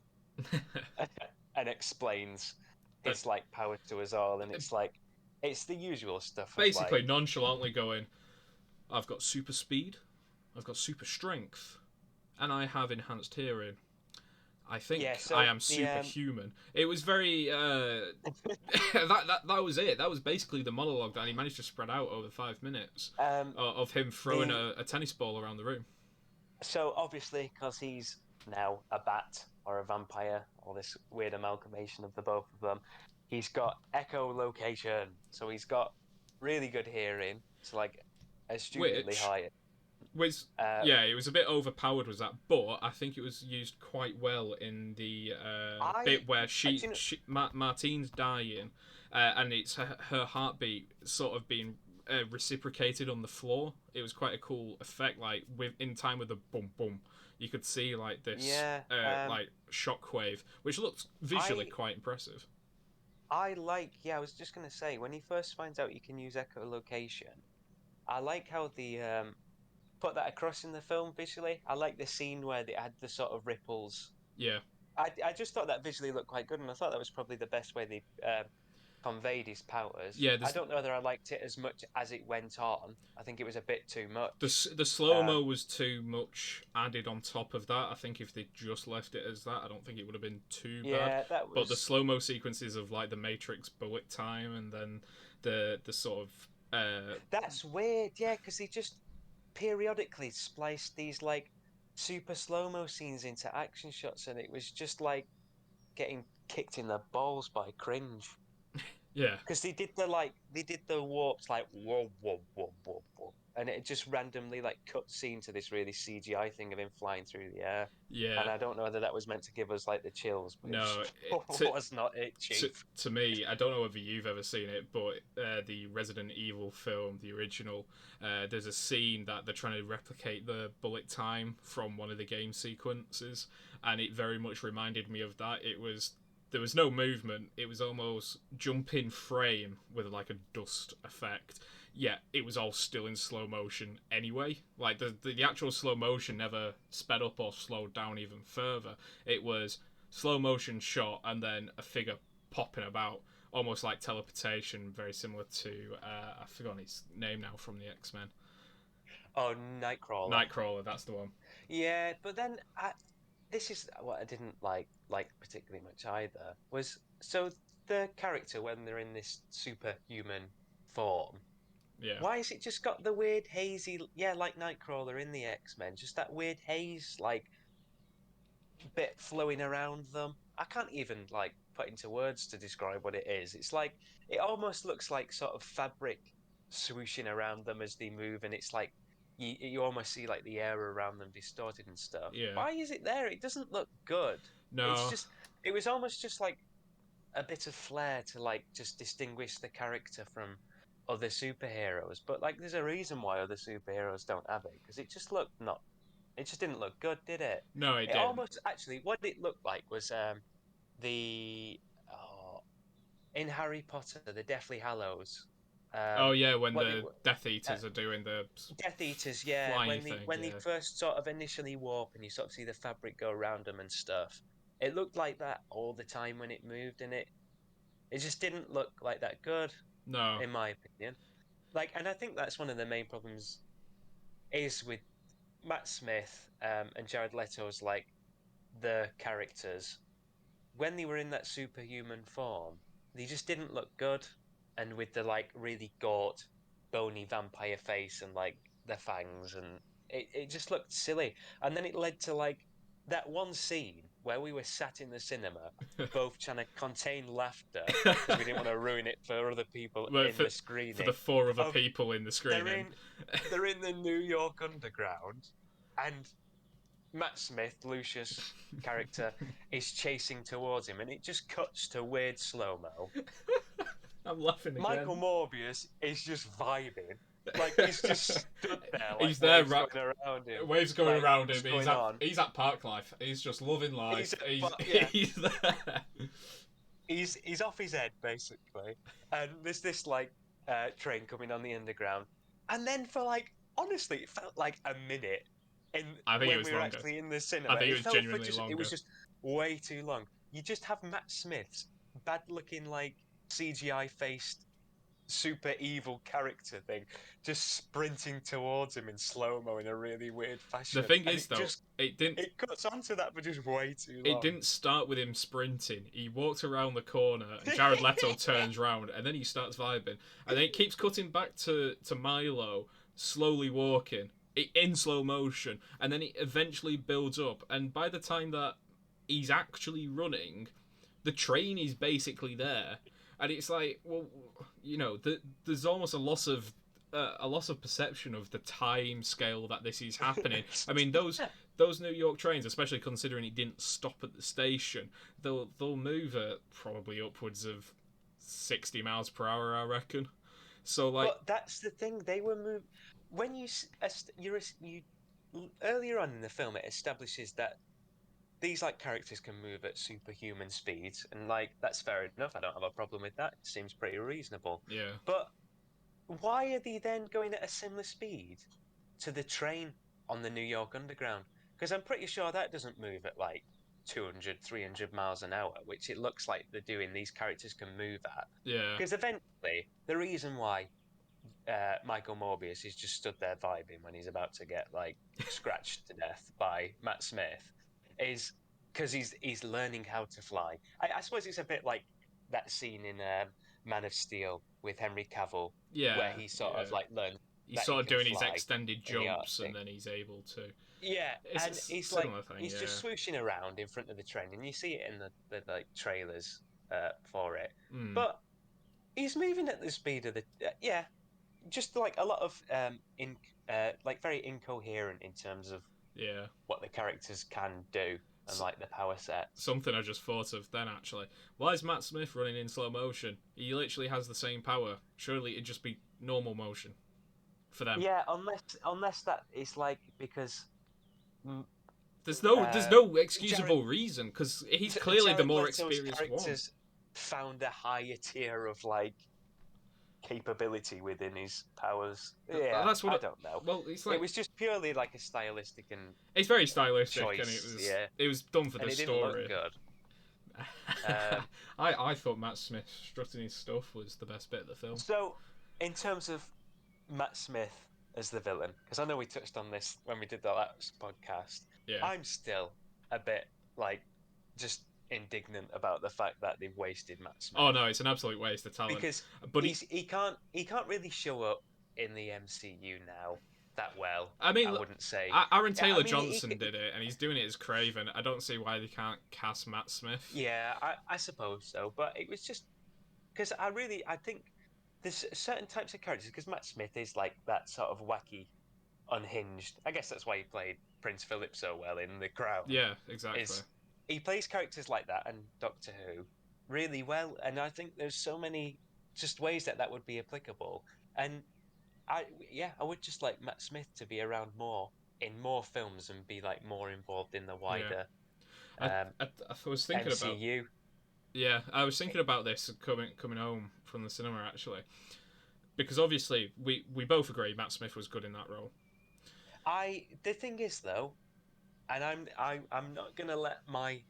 [SPEAKER 2] and explains
[SPEAKER 1] That
[SPEAKER 2] his like powers to us all, and it's like it's the usual stuff of
[SPEAKER 1] basically
[SPEAKER 2] like
[SPEAKER 1] nonchalantly going, I've got super speed, I've got super strength, and I have enhanced hearing. I
[SPEAKER 2] yeah.
[SPEAKER 1] think I
[SPEAKER 2] So
[SPEAKER 1] am
[SPEAKER 2] the
[SPEAKER 1] superhuman. It was very that was it. That was basically the monologue that he managed to spread out over 5 minutes of him throwing
[SPEAKER 2] the
[SPEAKER 1] a tennis ball around the room.
[SPEAKER 2] so obviously because he's now a bat or a vampire or this weird amalgamation of the both of them, he's got echolocation, so he's got really good hearing, so like a stupidly
[SPEAKER 1] Which
[SPEAKER 2] high.
[SPEAKER 1] was
[SPEAKER 2] Uh,
[SPEAKER 1] yeah, it was a bit overpowered, was that? But I think it was used quite well in the
[SPEAKER 2] I
[SPEAKER 1] bit where
[SPEAKER 2] do you know,
[SPEAKER 1] Martine's dying, and it's her heartbeat sort of being reciprocated on the floor. It was quite a cool effect. Like with in time with the boom boom, you could see like this
[SPEAKER 2] yeah.
[SPEAKER 1] like shockwave, which looked visually
[SPEAKER 2] I
[SPEAKER 1] quite impressive.
[SPEAKER 2] I like yeah. I was just gonna say when he first finds out you can use echolocation, I like how the put that across in the film visually. I like the scene where they had the sort of ripples.
[SPEAKER 1] Yeah,
[SPEAKER 2] I just thought that visually looked quite good, and I thought that was probably the best way they conveyed his powers.
[SPEAKER 1] yeah.
[SPEAKER 2] I don't know whether I liked it as much as it went on. I think it was a bit too much.
[SPEAKER 1] The slow mo was too much added on top of that. I think if they just left it as that, I don't think it would have been too bad.
[SPEAKER 2] Yeah, that
[SPEAKER 1] But the
[SPEAKER 2] was
[SPEAKER 1] slow mo sequences of like the Matrix bullet time and then the sort of
[SPEAKER 2] that's weird. Yeah, because he just periodically spliced these like super slow-mo scenes into action shots, and it was just like getting kicked in the balls by cringe.
[SPEAKER 1] yeah,
[SPEAKER 2] Because they did the warps like whoa whoa whoa whoa whoa, and it just randomly like cut scene to this really CGI thing of him flying through the air. And
[SPEAKER 1] yeah.
[SPEAKER 2] I don't know whether that was meant to give us like the chills, but it
[SPEAKER 1] No,
[SPEAKER 2] just
[SPEAKER 1] it, to
[SPEAKER 2] was not it,
[SPEAKER 1] to
[SPEAKER 2] Chief.
[SPEAKER 1] to me, I don't know whether you've ever seen it, but the Resident Evil film, the original, there's a scene that they're trying to replicate the bullet time from one of the game sequences, and it very much reminded me of that. It was there was no movement; it was almost jump in frame with like a dust effect. Yeah, it was all still in slow motion anyway. Like the actual slow motion never sped up or slowed down even further. It was slow motion shot and then a figure popping about, almost like teleportation, very similar to I've forgotten his name now from the X-Men.
[SPEAKER 2] Oh, Nightcrawler.
[SPEAKER 1] Nightcrawler, that's the one.
[SPEAKER 2] Yeah, but then this is what I didn't like particularly much either. Was so the character when they're in this superhuman form.
[SPEAKER 1] Yeah,
[SPEAKER 2] Why has it just got the weird hazy? Yeah, like Nightcrawler in the X-Men, just that weird haze like bit flowing around them. I can't even like put into words to describe what it is. It's like it almost looks like sort of fabric swooshing around them as they move, and it's like you almost see like the air around them distorted and stuff.
[SPEAKER 1] yeah.
[SPEAKER 2] Why is it there? It doesn't look good. It's
[SPEAKER 1] No,
[SPEAKER 2] just it was almost just like a bit of flair to like just distinguish the character from other superheroes. But like there's a reason why other superheroes don't have it because it just didn't look good, did it?
[SPEAKER 1] no, it
[SPEAKER 2] It
[SPEAKER 1] didn't.
[SPEAKER 2] almost actually what it looked like was the oh, in Harry Potter, the Deathly Hallows.
[SPEAKER 1] Oh yeah, when
[SPEAKER 2] What they
[SPEAKER 1] the Death Eaters are doing the
[SPEAKER 2] Death Eaters, yeah,
[SPEAKER 1] flying thing.
[SPEAKER 2] when they
[SPEAKER 1] Yeah,
[SPEAKER 2] first sort of initially warp and you sort of see the fabric go around them and stuff. It looked like that all the time when it moved, and it just didn't look like that good,
[SPEAKER 1] no,
[SPEAKER 2] in my opinion. Like, and I think that's one of the main problems is with Matt Smith and Jared Leto's like the characters when they were in that superhuman form, they just didn't look good. And with the like really gaunt, bony vampire face and like the fangs, and it just looked silly. And then it led to like that one scene where we were sat in the cinema, both trying to contain laughter because we didn't want to ruin it for other people
[SPEAKER 1] but
[SPEAKER 2] in the
[SPEAKER 1] for the
[SPEAKER 2] screening.
[SPEAKER 1] four other
[SPEAKER 2] Of
[SPEAKER 1] people in the
[SPEAKER 2] they're
[SPEAKER 1] screening.
[SPEAKER 2] in they're in the New York Underground, and Matt Smith, Lucius' character, is chasing towards him, and it just cuts to weird slow mo.
[SPEAKER 1] I'm laughing
[SPEAKER 2] Michael
[SPEAKER 1] again.
[SPEAKER 2] Morbius is just vibing, like he's just stood there, like
[SPEAKER 1] He's there,
[SPEAKER 2] waves going around him,
[SPEAKER 1] waves going
[SPEAKER 2] like
[SPEAKER 1] around him.
[SPEAKER 2] what's going on?
[SPEAKER 1] He's at Park Life. He's just loving
[SPEAKER 2] He's
[SPEAKER 1] life.
[SPEAKER 2] yeah,
[SPEAKER 1] He's there.
[SPEAKER 2] he's off his head basically, and there's this like train coming on the underground, And then for like, honestly, it felt like a minute
[SPEAKER 1] I think it
[SPEAKER 2] when
[SPEAKER 1] was
[SPEAKER 2] we were
[SPEAKER 1] longer.
[SPEAKER 2] actually in the
[SPEAKER 1] I
[SPEAKER 2] cinema.
[SPEAKER 1] think it
[SPEAKER 2] It
[SPEAKER 1] was
[SPEAKER 2] felt for
[SPEAKER 1] genuinely
[SPEAKER 2] it
[SPEAKER 1] longer.
[SPEAKER 2] was just way too long. You just have Matt Smith's bad looking like CGI faced super evil character thing just sprinting towards him in slow-mo in a really weird
[SPEAKER 1] The
[SPEAKER 2] fashion.
[SPEAKER 1] thing
[SPEAKER 2] And
[SPEAKER 1] is, though,
[SPEAKER 2] it cuts onto that for just way too
[SPEAKER 1] it
[SPEAKER 2] long.
[SPEAKER 1] didn't start with him sprinting. He walked around the corner, and Jared Leto turns round, and then he starts vibing, and then it keeps cutting back to Milo slowly walking in slow motion, and then it eventually builds up, and by the time that he's actually running, the train is basically there, and it's like, well, there's almost a loss of perception of the time scale that this is happening. I mean, those New York trains, especially considering it didn't stop at the station, they'll move at probably upwards of 60 miles per hour, I reckon. So like,
[SPEAKER 2] But that's the thing. They were moved when you earlier on in the film it establishes that these like characters can move at superhuman speeds, and like that's fair enough. I don't have a problem with that. It seems pretty reasonable.
[SPEAKER 1] yeah,
[SPEAKER 2] But why are they then going at a similar speed to the train on the New York Underground? Because I'm pretty sure that doesn't move at like 200, 300 miles an hour, which it looks like they're doing. These characters can move at.
[SPEAKER 1] yeah,
[SPEAKER 2] Because eventually, the reason why Michael Morbius is just stood there vibing when he's about to get like scratched to death by Matt Smith is because he's learning how to fly. I suppose it's a bit like that scene in Man of Steel with Henry Cavill where
[SPEAKER 1] yeah,
[SPEAKER 2] he sort
[SPEAKER 1] yeah.
[SPEAKER 2] of like learned
[SPEAKER 1] He's
[SPEAKER 2] that he
[SPEAKER 1] sort of
[SPEAKER 2] can
[SPEAKER 1] doing his
[SPEAKER 2] fly
[SPEAKER 1] extended
[SPEAKER 2] in the
[SPEAKER 1] jumps, and
[SPEAKER 2] Arctic.
[SPEAKER 1] then he's able to.
[SPEAKER 2] Yeah,
[SPEAKER 1] It's a
[SPEAKER 2] and he's like
[SPEAKER 1] similar thing,
[SPEAKER 2] he's
[SPEAKER 1] yeah.
[SPEAKER 2] just swooshing around in front of the train, and you see it in the like trailers for it.
[SPEAKER 1] Mm,
[SPEAKER 2] But he's moving at the speed of the yeah, just like a lot of in like very incoherent in terms of
[SPEAKER 1] yeah.
[SPEAKER 2] what the characters can do and like the power sets.
[SPEAKER 1] Something I just thought of then, actually. Why is Matt Smith running in slow motion? He literally has the same power. Surely it'd just be normal motion for them.
[SPEAKER 2] Yeah, unless that is like because mm,
[SPEAKER 1] There's no
[SPEAKER 2] Jared
[SPEAKER 1] excusable reason, because he's clearly the
[SPEAKER 2] Jared
[SPEAKER 1] more
[SPEAKER 2] Leto's
[SPEAKER 1] experienced one.
[SPEAKER 2] characters found a higher tier of like capability within his powers. Yeah,
[SPEAKER 1] That's what.
[SPEAKER 2] I don't know.
[SPEAKER 1] Well, it's
[SPEAKER 2] It
[SPEAKER 1] like,
[SPEAKER 2] was just purely like a stylistic and
[SPEAKER 1] it's very stylistic, and
[SPEAKER 2] choice. Yeah,
[SPEAKER 1] it was done for
[SPEAKER 2] and
[SPEAKER 1] the
[SPEAKER 2] it didn't look
[SPEAKER 1] story.
[SPEAKER 2] good. Um,
[SPEAKER 1] I thought Matt Smith strutting his stuff was the best bit of the film.
[SPEAKER 2] so, in terms of Matt Smith as the villain, because I know we touched on this when we did the last podcast,
[SPEAKER 1] Yeah.
[SPEAKER 2] I'm still a bit like just indignant about the fact that they've wasted Matt Smith.
[SPEAKER 1] Oh no, it's an absolute waste of talent.
[SPEAKER 2] Because
[SPEAKER 1] But
[SPEAKER 2] he can't really show up in the MCU now that well.
[SPEAKER 1] I mean,
[SPEAKER 2] I wouldn't say.
[SPEAKER 1] Aaron
[SPEAKER 2] Yeah, I
[SPEAKER 1] Taylor
[SPEAKER 2] mean,
[SPEAKER 1] Johnson did it, and he's doing it as Craven. I don't see why they can't cast Matt Smith.
[SPEAKER 2] Yeah, I suppose so, but it was just because I think there's certain types of characters because Matt Smith is like that sort of wacky, unhinged. I guess that's why he played Prince Philip so well in The Crown.
[SPEAKER 1] Yeah, exactly.
[SPEAKER 2] Is he plays characters like that and Doctor Who really well, and I think there's so many just ways that would be applicable. And I would just like Matt Smith to be around more in more films and be like more involved in the wider
[SPEAKER 1] I was thinking about.
[SPEAKER 2] MCU.
[SPEAKER 1] Yeah, I was thinking about this coming home from the cinema, actually, because obviously we both agree Matt Smith was good in that role.
[SPEAKER 2] The thing is though, and I'm not gonna let my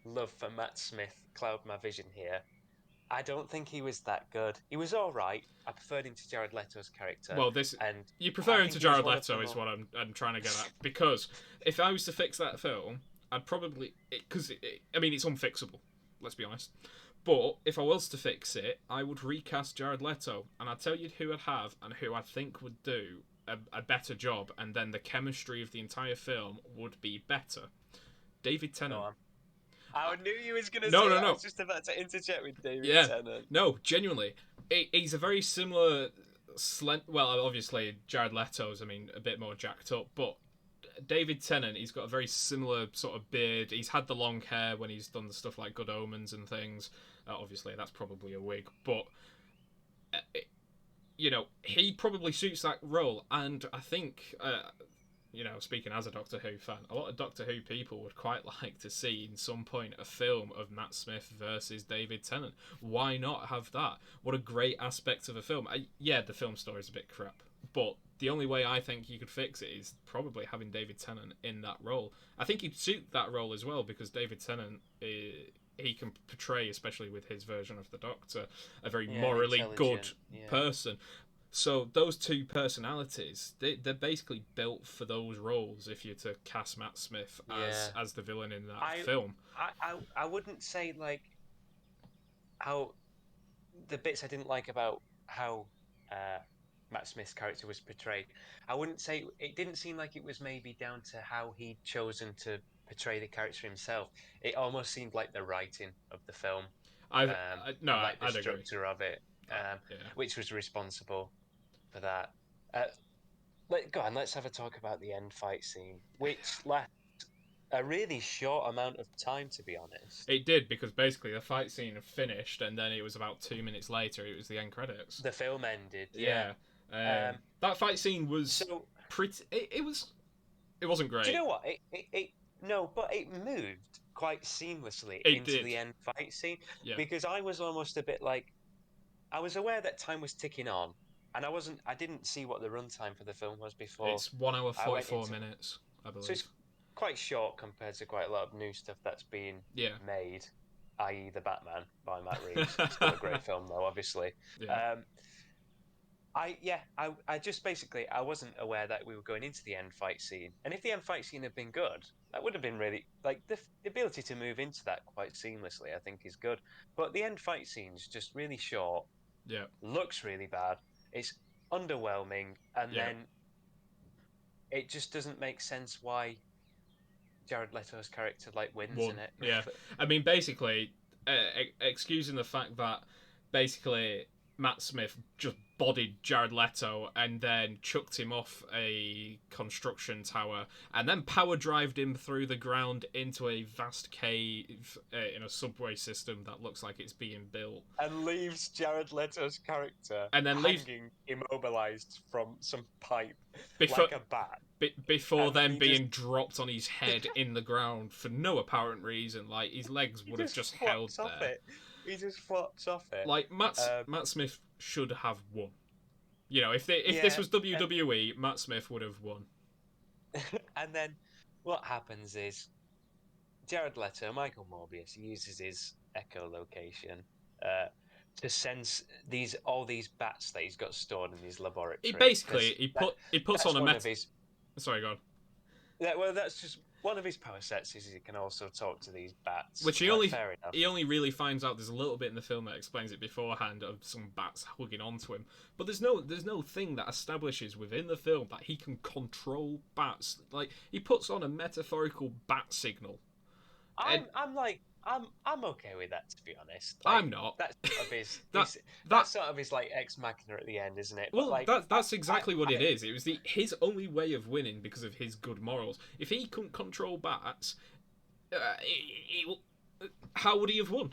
[SPEAKER 2] love for Matt Smith cloud my vision here. I don't think he was that good. He was all right. I preferred him to Jared Leto's character.
[SPEAKER 1] Well,
[SPEAKER 2] and
[SPEAKER 1] you prefer
[SPEAKER 2] I
[SPEAKER 1] him to
[SPEAKER 2] think he was
[SPEAKER 1] Jared
[SPEAKER 2] one of the
[SPEAKER 1] Leto is
[SPEAKER 2] more-
[SPEAKER 1] what I'm trying to get at, because if I was to fix that film, I'd probably, because I mean, it's unfixable. Let's be honest. But if I was to fix it, I would recast Jared Leto, and I'd tell you who I'd have and who I think would do a better job, and then the chemistry of the entire film would be better. David Tennant.
[SPEAKER 2] Go on. I knew you was going to
[SPEAKER 1] No,
[SPEAKER 2] say
[SPEAKER 1] no,
[SPEAKER 2] that.
[SPEAKER 1] no.
[SPEAKER 2] I was just about to interject with David
[SPEAKER 1] Yeah.
[SPEAKER 2] Tennant.
[SPEAKER 1] No, genuinely. He's a very similar... Well, obviously, Jared Leto's, I mean, a bit more jacked up, but David Tennant, he's got a very similar sort of beard. He's had the long hair when he's done the stuff like Good Omens and things. Obviously, that's probably a wig, but... he probably suits that role, and I think... speaking as a Doctor Who fan, a lot of Doctor Who people would quite like to see in some point a film of Matt Smith versus David Tennant. Why not have that? What a great aspect of a film. The film story is a bit crap, but the only way I think you could fix it is probably having David Tennant in that role. I think he'd suit that role as well because David Tennant, he can portray, especially with his version of the Doctor, a very morally good person. So those two personalities, they're basically built for those roles. If you're to cast Matt Smith as the villain in that film,
[SPEAKER 2] I wouldn't say like how the bits I didn't like about how Matt Smith's character was portrayed. I wouldn't say it didn't seem like it was maybe down to how he'd chosen to portray the character himself. It almost seemed like the writing of the film,
[SPEAKER 1] I'd
[SPEAKER 2] structure of it, which was responsible for that. Go on, let's have a talk about the end fight scene, which lasts a really short amount of time, to be honest.
[SPEAKER 1] It did, because basically the fight scene had finished, and then it was about 2 minutes later, it was the end credits.
[SPEAKER 2] The film ended, yeah.
[SPEAKER 1] That fight scene was pretty... It wasn't great.
[SPEAKER 2] Do you know what? But it moved quite seamlessly into the end fight scene, because I was almost a bit like... I was aware that time was ticking on, and I didn't see what the runtime for the film was before.
[SPEAKER 1] It's 1 hour 44 minutes, I believe.
[SPEAKER 2] So it's quite short compared to quite a lot of new stuff that's being made, i.e. The Batman by Matt Reeves. It's still a great film though, obviously. I just basically, I wasn't aware that we were going into the end fight scene, and if the end fight scene had been good, that would have been really, like, the ability to move into that quite seamlessly I think is good, but the end fight scene's just really short, looks really bad, it's underwhelming, and then it just doesn't make sense why Jared Leto's character wins in it.
[SPEAKER 1] Yeah, I mean, basically, excusing the fact that basically Matt Smith just bodied Jared Leto and then chucked him off a construction tower and then power drived him through the ground into a vast cave in a subway system that looks like it's being built.
[SPEAKER 2] And leaves Jared Leto's character hanging immobilized from some pipe like a bat.
[SPEAKER 1] Before then being dropped on his head in the ground for no apparent reason. Like, his legs would have just held there.
[SPEAKER 2] He just flops off it.
[SPEAKER 1] Like, Matt Smith should have won. You know, if this was WWE, Matt Smith would have won.
[SPEAKER 2] And then what happens is Jared Leto, Michael Morbius, uses his echolocation to sense all these bats that he's got stored in his laboratory.
[SPEAKER 1] He puts on a Sorry, go on.
[SPEAKER 2] Yeah, well, that's just one of his power sets. Is he can also talk to these bats.
[SPEAKER 1] Which he only really finds out. There's a little bit in the film that explains it beforehand of some bats hugging onto him. But there's no thing that establishes within the film that he can control bats. Like, he puts on a metaphorical bat signal.
[SPEAKER 2] I'm okay with that, to be honest.
[SPEAKER 1] I'm not.
[SPEAKER 2] That's sort of that's sort of his ex machina at the end, isn't it?
[SPEAKER 1] Well, that's exactly what it is. It was his only way of winning because of his good morals. If he couldn't control bats, how would he have won?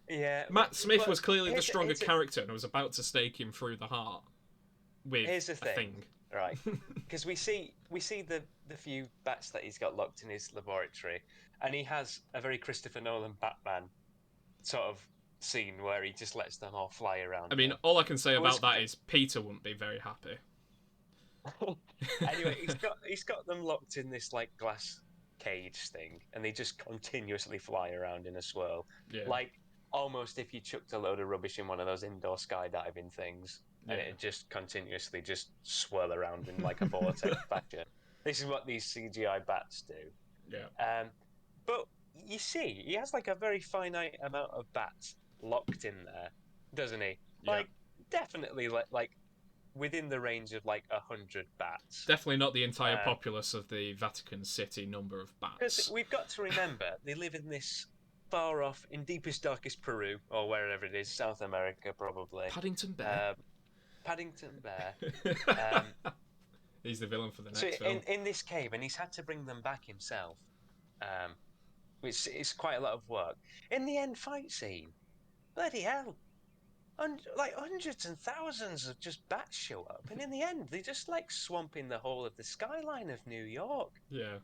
[SPEAKER 2] Yeah.
[SPEAKER 1] Matt Smith was clearly the stronger character and was about to stake him through the heart with
[SPEAKER 2] here's the
[SPEAKER 1] a thing.
[SPEAKER 2] Right, because we see the few bats that he's got locked in his laboratory, and he has a very Christopher Nolan Batman sort of scene where he just lets them all fly around.
[SPEAKER 1] I mean, all I can say about that is Peter wouldn't be very happy.
[SPEAKER 2] Anyway, he's got them locked in this glass cage thing, and they just continuously fly around in a swirl, like almost if you chucked a load of rubbish in one of those indoor skydiving things. And it just continuously just swirl around in a vortex fashion. This is what these CGI bats do.
[SPEAKER 1] Yeah.
[SPEAKER 2] But you see, he has a very finite amount of bats locked in there, doesn't he?
[SPEAKER 1] Yeah.
[SPEAKER 2] Definitely within the range of 100 bats.
[SPEAKER 1] Definitely not the entire populace of the Vatican City number of bats.
[SPEAKER 2] Because we've got to remember, they live in this far off, in deepest, darkest Peru, or wherever it is, South America probably.
[SPEAKER 1] Paddington Bear.
[SPEAKER 2] Paddington Bear.
[SPEAKER 1] He's the villain for the next film.
[SPEAKER 2] In this cave, and he's had to bring them back himself, which is quite a lot of work. In the end fight scene, bloody hell, hundreds and thousands of just bats show up, and in the end, they just swamping the whole of the skyline of New York.
[SPEAKER 1] Yeah.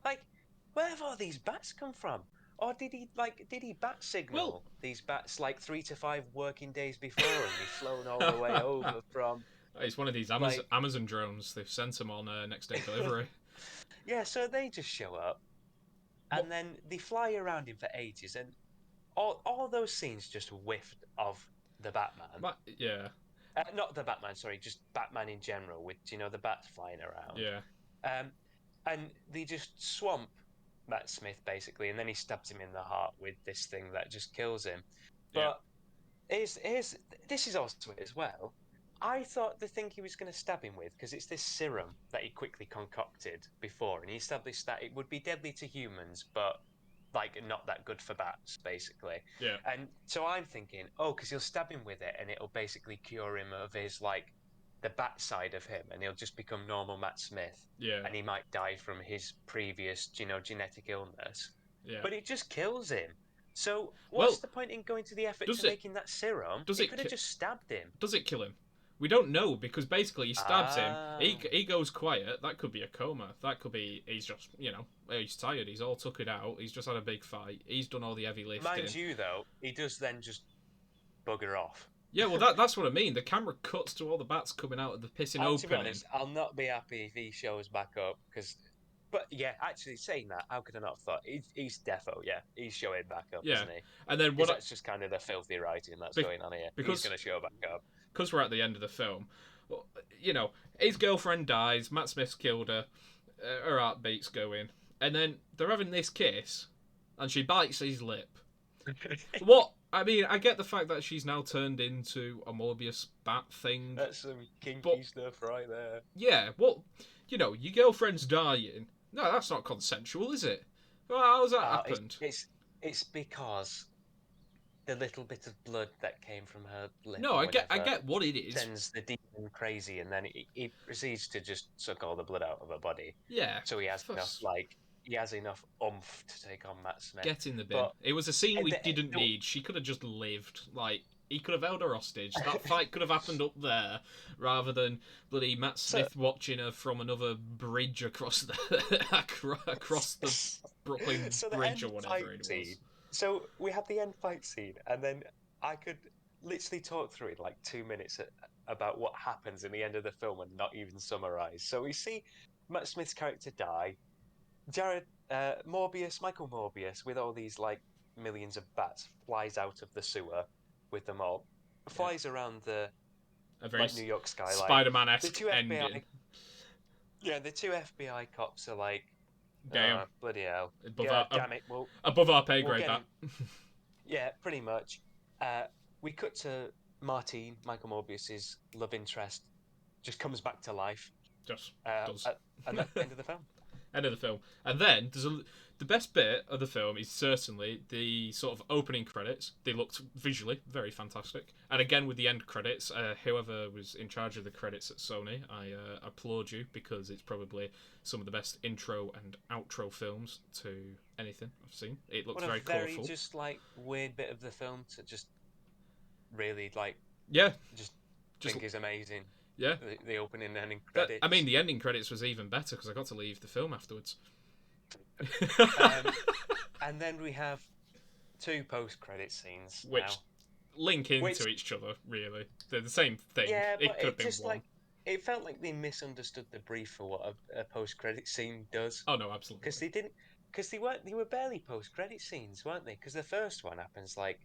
[SPEAKER 2] Where have all these bats come from? Or did he bat signal these bats 3 to 5 working days before and he's flown all the way over from
[SPEAKER 1] It's one of these
[SPEAKER 2] Like,
[SPEAKER 1] Amazon drones. They've sent them on next day delivery.
[SPEAKER 2] yeah, so they just show up
[SPEAKER 1] What?
[SPEAKER 2] and then they fly around him for ages, and all those scenes just whiffed of the Batman.
[SPEAKER 1] Yeah,
[SPEAKER 2] Not the Batman, sorry, just Batman in general, with the bats flying around.
[SPEAKER 1] yeah,
[SPEAKER 2] Um, and they just swamp Matt Smith basically, and then he stabs him in the heart with this thing that just kills him.
[SPEAKER 1] yeah.
[SPEAKER 2] But here's this is also it as well. I thought the thing he was going to stab him with, because it's this serum that he quickly concocted before, and he established that it would be deadly to humans, but like not that good for bats, basically.
[SPEAKER 1] Yeah.
[SPEAKER 2] And so I'm thinking, oh, because he'll stab him with it, and it'll basically cure him of his like the bat side of him, and he'll just become normal Matt Smith,
[SPEAKER 1] Yeah.
[SPEAKER 2] and he might die from his previous, genetic illness.
[SPEAKER 1] Yeah.
[SPEAKER 2] But it just kills him. So what's
[SPEAKER 1] Well,
[SPEAKER 2] the point in going to the effort
[SPEAKER 1] does
[SPEAKER 2] to
[SPEAKER 1] it
[SPEAKER 2] making that serum?
[SPEAKER 1] does
[SPEAKER 2] He
[SPEAKER 1] it
[SPEAKER 2] could have just stabbed him.
[SPEAKER 1] does it kill him? We don't know because basically he stabs him.
[SPEAKER 2] Ah,
[SPEAKER 1] He goes quiet. That could be a coma. That could be he's just he's tired. He's all took it out. He's just had a big fight. He's done all the heavy lifting.
[SPEAKER 2] mind you, though, he does then just bugger off.
[SPEAKER 1] Yeah, well that's what I mean. The camera cuts to all the bats coming out of the pissing opening.
[SPEAKER 2] To be honest, I'll not be happy if he shows back up because. But yeah, actually saying that, how could I not have thought he's defo? Yeah, he's showing back up,
[SPEAKER 1] Yeah.
[SPEAKER 2] isn't he?
[SPEAKER 1] And then
[SPEAKER 2] that's just kind of the filthy writing that's going on here.
[SPEAKER 1] Because
[SPEAKER 2] he's going to show back up.
[SPEAKER 1] Because we're at the end of the film, his girlfriend dies. Matt Smith's killed her. Her heartbeat's going, and then they're having this kiss, and she bites his lip. What? I mean, I get the fact that she's now turned into a Morbius bat thing.
[SPEAKER 2] That's some kinky stuff right there.
[SPEAKER 1] Yeah, well, your girlfriend's dying. No, that's not consensual, is it? Well, how's that happened?
[SPEAKER 2] It's because the little bit of blood that came from her lip.
[SPEAKER 1] No, I get what it is.
[SPEAKER 2] Sends the demon crazy, and then he proceeds to just suck all the blood out of her body.
[SPEAKER 1] Yeah.
[SPEAKER 2] So he has enough oomph to take on Matt Smith.
[SPEAKER 1] Get in the bin. But it was a scene we didn't need. She could have just lived. Like, he could have held her hostage. That fight could have happened up there, rather than bloody Matt Smith watching her from another bridge across the Brooklyn Bridge or whatever it was.
[SPEAKER 2] So we had the end fight scene, and then I could literally talk through it like 2 minutes about what happens in the end of the film and not even summarize. So we see Matt Smith's character die. Michael Morbius, with all these like millions of bats, flies out of the sewer with them all, flies around the New York skyline.
[SPEAKER 1] Spider-Man-esque ending.
[SPEAKER 2] Yeah, the two FBI cops are like,
[SPEAKER 1] damn,
[SPEAKER 2] bloody hell,
[SPEAKER 1] damn
[SPEAKER 2] it,
[SPEAKER 1] above our pay grade. That.
[SPEAKER 2] Yeah, pretty much. We cut to Martine, Michael Morbius's love interest, just comes back to life.
[SPEAKER 1] Just
[SPEAKER 2] does. At the end of the film.
[SPEAKER 1] End of the film. And then the best bit of the film is certainly the sort of opening credits. They looked visually very fantastic. And again with the end credits, whoever was in charge of the credits at Sony, I applaud you, because it's probably some of the best intro and outro films to anything I've seen. It looks very colourful.
[SPEAKER 2] Very just like weird bit of the film to just really like just think is amazing.
[SPEAKER 1] Yeah,
[SPEAKER 2] the opening and ending credits.
[SPEAKER 1] I mean, the ending credits was even better because I got to leave the film afterwards.
[SPEAKER 2] And then we have two post-credit scenes,
[SPEAKER 1] which link into each other. Really, they're the same thing.
[SPEAKER 2] Yeah, but
[SPEAKER 1] it could have been
[SPEAKER 2] just
[SPEAKER 1] one.
[SPEAKER 2] It felt like they misunderstood the brief for what a post-credit scene does.
[SPEAKER 1] Oh no, absolutely.
[SPEAKER 2] Because they were barely post-credit scenes, weren't they? Because the first one happens like.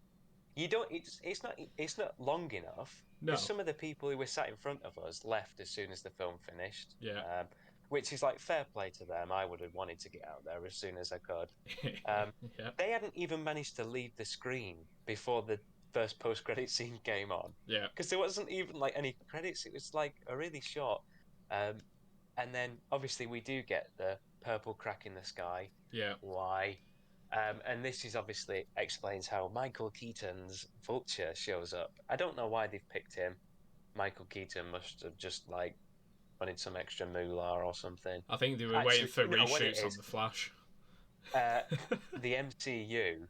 [SPEAKER 2] It's not long enough.
[SPEAKER 1] No.
[SPEAKER 2] Some of the people who were sat in front of us left as soon as the film finished.
[SPEAKER 1] Yeah.
[SPEAKER 2] Which is like fair play to them. I would have wanted to get out there as soon as I could.
[SPEAKER 1] Yeah.
[SPEAKER 2] They hadn't even managed to leave the screen before the first post-credit scene came on.
[SPEAKER 1] Yeah.
[SPEAKER 2] Because there wasn't even like any credits. It was like a really short. And then obviously we do get the purple crack in the sky.
[SPEAKER 1] Yeah.
[SPEAKER 2] Why? And this is obviously explains how Michael Keaton's Vulture shows up. I don't know why they've picked him. Michael Keaton must have just like wanted some extra moolah or something.
[SPEAKER 1] I think they were waiting for reshoots on The Flash.
[SPEAKER 2] The MCU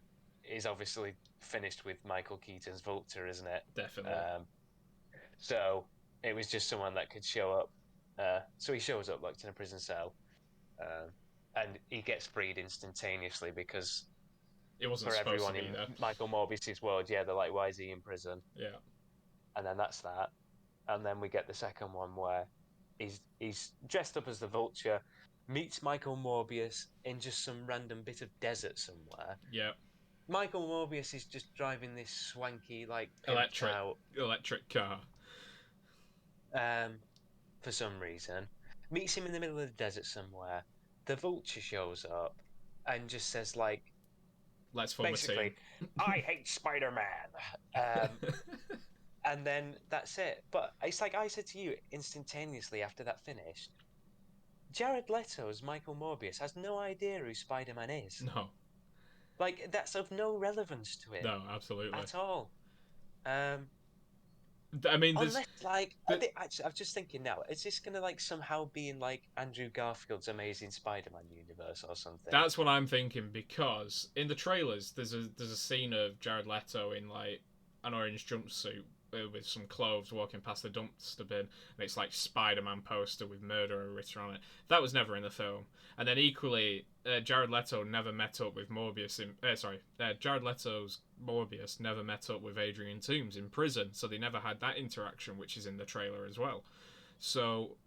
[SPEAKER 2] is obviously finished with Michael Keaton's Vulture, isn't it?
[SPEAKER 1] Definitely.
[SPEAKER 2] So it was just someone that could show up. So he shows up locked in a prison cell. And he gets freed instantaneously because
[SPEAKER 1] it wasn't
[SPEAKER 2] for
[SPEAKER 1] supposed
[SPEAKER 2] everyone
[SPEAKER 1] to be
[SPEAKER 2] in
[SPEAKER 1] there.
[SPEAKER 2] Michael Morbius's world, they're like, why is he in prison?
[SPEAKER 1] Yeah.
[SPEAKER 2] And then that's that. and then we get the second one where he's dressed up as the Vulture, meets Michael Morbius in just some random bit of desert somewhere.
[SPEAKER 1] Yeah.
[SPEAKER 2] Michael Morbius is just driving this swanky, like pimped out
[SPEAKER 1] Electric car.
[SPEAKER 2] For some reason. Meets him in the middle of the desert somewhere. The Vulture shows up and just says like,
[SPEAKER 1] Let's form a
[SPEAKER 2] basically,
[SPEAKER 1] team.
[SPEAKER 2] I hate Spider-Man. And then that's it. But it's like I said to you instantaneously after that finished. Jared Leto's Michael Morbius has no idea who Spider-Man is.
[SPEAKER 1] No.
[SPEAKER 2] Like that's of no relevance to it
[SPEAKER 1] No, absolutely.
[SPEAKER 2] at all.
[SPEAKER 1] I mean,
[SPEAKER 2] Unless, like, actually, I'm just thinking now, is this gonna like somehow be in like Andrew Garfield's Amazing Spider-Man universe or something?
[SPEAKER 1] that's what I'm thinking, because in the trailers there's a scene of Jared Leto in like an orange jumpsuit with some clothes walking past the dumpster bin, and it's like Spider-Man poster with murderer written on it. That was never in the film. And then equally, Jared Leto never met up with Morbius in Jared Leto's Morbius never met up with Adrian Toomes in prison, so they never had that interaction, which is in the trailer as well. So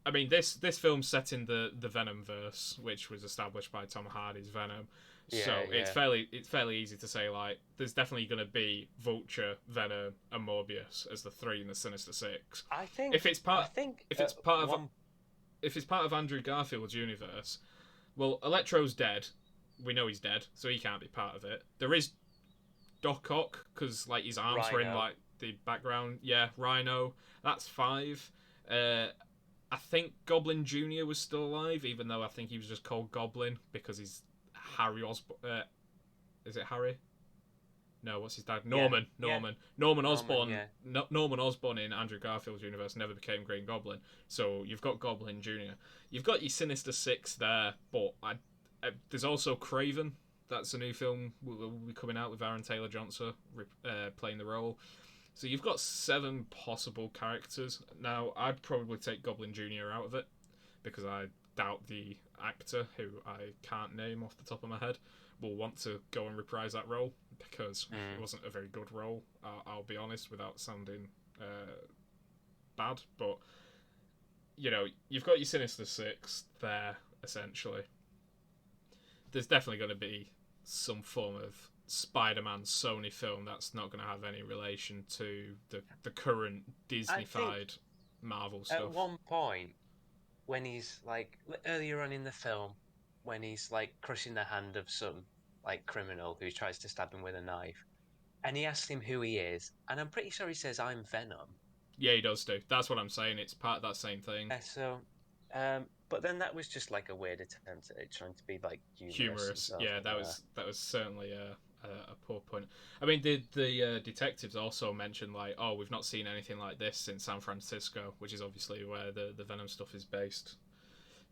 [SPEAKER 1] I mean, this film's set in the Venom verse, which was established by Tom Hardy's Venom.
[SPEAKER 2] Yeah,
[SPEAKER 1] So
[SPEAKER 2] yeah.
[SPEAKER 1] it's fairly easy to say like there's definitely going to be Vulture, Venom, and Morbius as the three in the Sinister Six.
[SPEAKER 2] I think
[SPEAKER 1] If it's part
[SPEAKER 2] one...
[SPEAKER 1] if it's part of Andrew Garfield's universe, well, Electro's dead. We know he's dead, so he can't be part of it. There is Doc Ock because like his arms were in
[SPEAKER 2] Rhino.
[SPEAKER 1] like the background. Yeah, Rhino. That's five. I think Goblin Jr. was still alive, even though I think he was just called Goblin because he's Harry Osborn. Is it Harry? No, what's his dad? Norman.
[SPEAKER 2] Yeah.
[SPEAKER 1] Norman Osborn.
[SPEAKER 2] Yeah.
[SPEAKER 1] Norman Osborn in Andrew Garfield's universe never became Green Goblin. So you've got Goblin Jr. You've got your Sinister Six there, but there's also Craven. That's a new film will be coming out with Aaron Taylor-Johnson playing the role. So you've got 7 possible characters. Now, I'd probably take Goblin Jr. out of it, because I doubt the actor, who I can't name off the top of my head, will want to go and reprise that role, because it wasn't a very good role, I'll be honest, without sounding bad. But, you know, you've got your Sinister Six there, essentially. There's definitely going to be some form of Spider-Man Sony film that's not going to have any relation to the current Disney-fied Marvel stuff.
[SPEAKER 2] At one point, when he's like earlier on in the film, when he's like crushing the hand of some like criminal who tries to stab him with a knife, and he asks him who he is, and I'm pretty sure he says, "I'm Venom."
[SPEAKER 1] Yeah, he does do. That's what I'm saying. It's part of that same thing.
[SPEAKER 2] But then that was just like a weird attempt at it trying to be like humorous.
[SPEAKER 1] Yeah, that was certainly a poor point. I mean, the detectives also mentioned like, oh, we've not seen anything like this in San Francisco, which is obviously where the Venom stuff is based.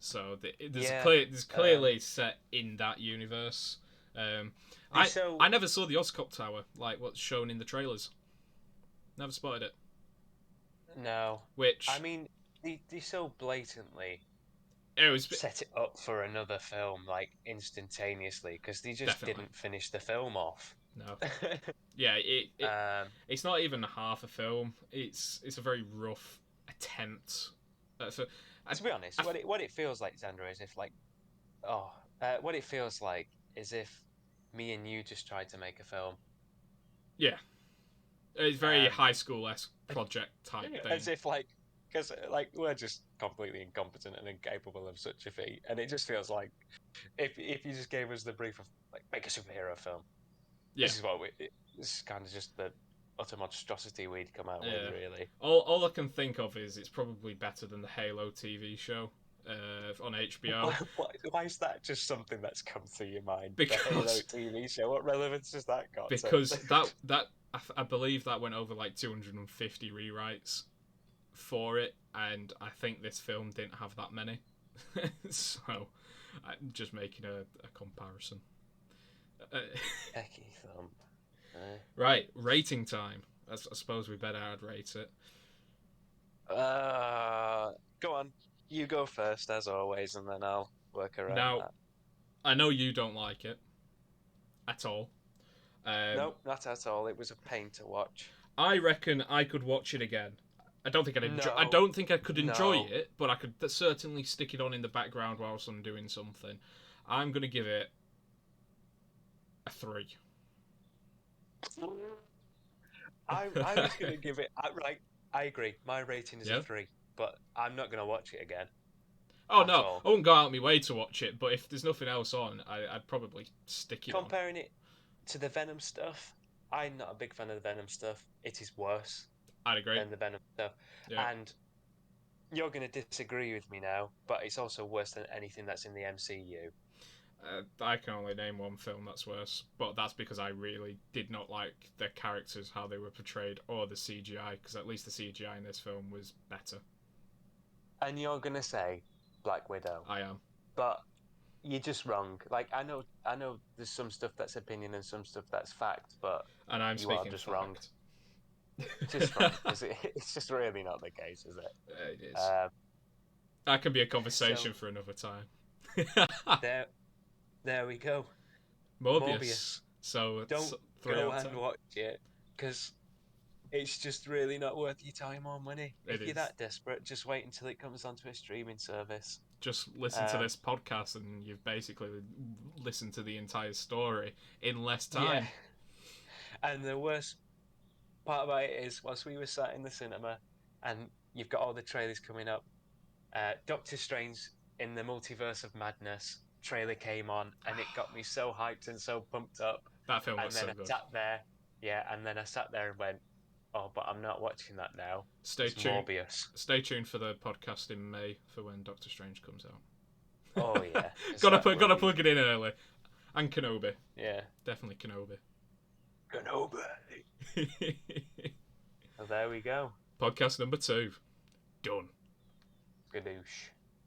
[SPEAKER 1] So there's clearly set in that universe. I never saw the Oscop Tower, like what's shown in the trailers. Never spotted it.
[SPEAKER 2] No.
[SPEAKER 1] Which,
[SPEAKER 2] I mean, they so blatantly
[SPEAKER 1] it
[SPEAKER 2] set it up for another film like instantaneously, because they just didn't finish the film off.
[SPEAKER 1] No. Yeah, it's not even half a film. It's a very rough attempt.
[SPEAKER 2] To be honest, what it feels like, Xander, is if like, what it feels like is if me and you just tried to make a film.
[SPEAKER 1] Yeah. It's very high school-esque project type thing.
[SPEAKER 2] As if like, because like we're just completely incompetent and incapable of such a feat, and it just feels like if you just gave us the brief of like make a superhero film, this is kind of just the utter monstrosity we'd come out with, really.
[SPEAKER 1] All I can think of is it's probably better than the Halo TV show on HBO.
[SPEAKER 2] Why is that just something that's come to your mind?
[SPEAKER 1] Because
[SPEAKER 2] the Halo TV show, what relevance has that got?
[SPEAKER 1] Because I believe that went over like 250 rewrites for it, and I think this film didn't have that many. So I'm just making a comparison.
[SPEAKER 2] Hecky film.
[SPEAKER 1] Right, rating time. I suppose we better rate it.
[SPEAKER 2] Go on. You go first, as always, and then I'll work around that.
[SPEAKER 1] I know you don't like it at all.
[SPEAKER 2] Nope, not at all. It was a pain to watch.
[SPEAKER 1] I reckon I could watch it again. I don't think I'd enjoy.
[SPEAKER 2] No.
[SPEAKER 1] I don't think I could enjoy
[SPEAKER 2] No.
[SPEAKER 1] it, but I could certainly stick it on in the background whilst I'm doing something. I'm gonna give it a 3.
[SPEAKER 2] I was gonna give it right. I agree. My rating is a
[SPEAKER 1] Yeah.
[SPEAKER 2] 3, but I'm not gonna watch it again
[SPEAKER 1] Oh
[SPEAKER 2] at
[SPEAKER 1] no,
[SPEAKER 2] all.
[SPEAKER 1] I wouldn't go out of my way to watch it, but if there's nothing else on, I'd probably stick it on.
[SPEAKER 2] Comparing it to the Venom stuff, I'm not a big fan of the Venom stuff. It is worse
[SPEAKER 1] I'd agree.
[SPEAKER 2] than the Venom stuff,
[SPEAKER 1] Yeah.
[SPEAKER 2] and you're gonna disagree with me now, but it's also worse than anything that's in the MCU.
[SPEAKER 1] I can only name one film that's worse, but that's because I really did not like the characters, how they were portrayed, or the CGI, because at least the CGI in this film was better.
[SPEAKER 2] And you're gonna say Black Widow,
[SPEAKER 1] I am.
[SPEAKER 2] but you're just wrong. Like I know there's some stuff that's opinion and some stuff that's fact, but
[SPEAKER 1] And I'm
[SPEAKER 2] you are
[SPEAKER 1] speaking
[SPEAKER 2] just
[SPEAKER 1] fact.
[SPEAKER 2] wrong. Just wrong. It's just really not the case, is it?
[SPEAKER 1] It is. That can be a conversation for another time.
[SPEAKER 2] There we go.
[SPEAKER 1] Morbius. So
[SPEAKER 2] Don't
[SPEAKER 1] 3
[SPEAKER 2] go
[SPEAKER 1] out of
[SPEAKER 2] and
[SPEAKER 1] 10.
[SPEAKER 2] watch it because it's just really not worth your time or money.
[SPEAKER 1] It
[SPEAKER 2] If you're
[SPEAKER 1] is.
[SPEAKER 2] that desperate, just wait until it comes onto a streaming service.
[SPEAKER 1] Just listen to this podcast and you've basically listened to the entire story in less time.
[SPEAKER 2] Yeah. And the worst part about it is, whilst we were sat in the cinema and you've got all the trailers coming up, Doctor Strange in the Multiverse of Madness trailer came on and it got me so hyped and so pumped up.
[SPEAKER 1] That film
[SPEAKER 2] And
[SPEAKER 1] was
[SPEAKER 2] then
[SPEAKER 1] so
[SPEAKER 2] I
[SPEAKER 1] good.
[SPEAKER 2] sat there, and then I sat there and went, oh, but I'm not watching that now.
[SPEAKER 1] Stay
[SPEAKER 2] It's
[SPEAKER 1] tuned.
[SPEAKER 2] Morbius.
[SPEAKER 1] Stay tuned for the podcast in May for when Doctor Strange comes out.
[SPEAKER 2] Oh yeah.
[SPEAKER 1] gotta plug it in early. And Kenobi.
[SPEAKER 2] Yeah.
[SPEAKER 1] Definitely Kenobi.
[SPEAKER 2] Kenobi. So there we go.
[SPEAKER 1] Podcast number 2. Done.
[SPEAKER 2] Gadoosh.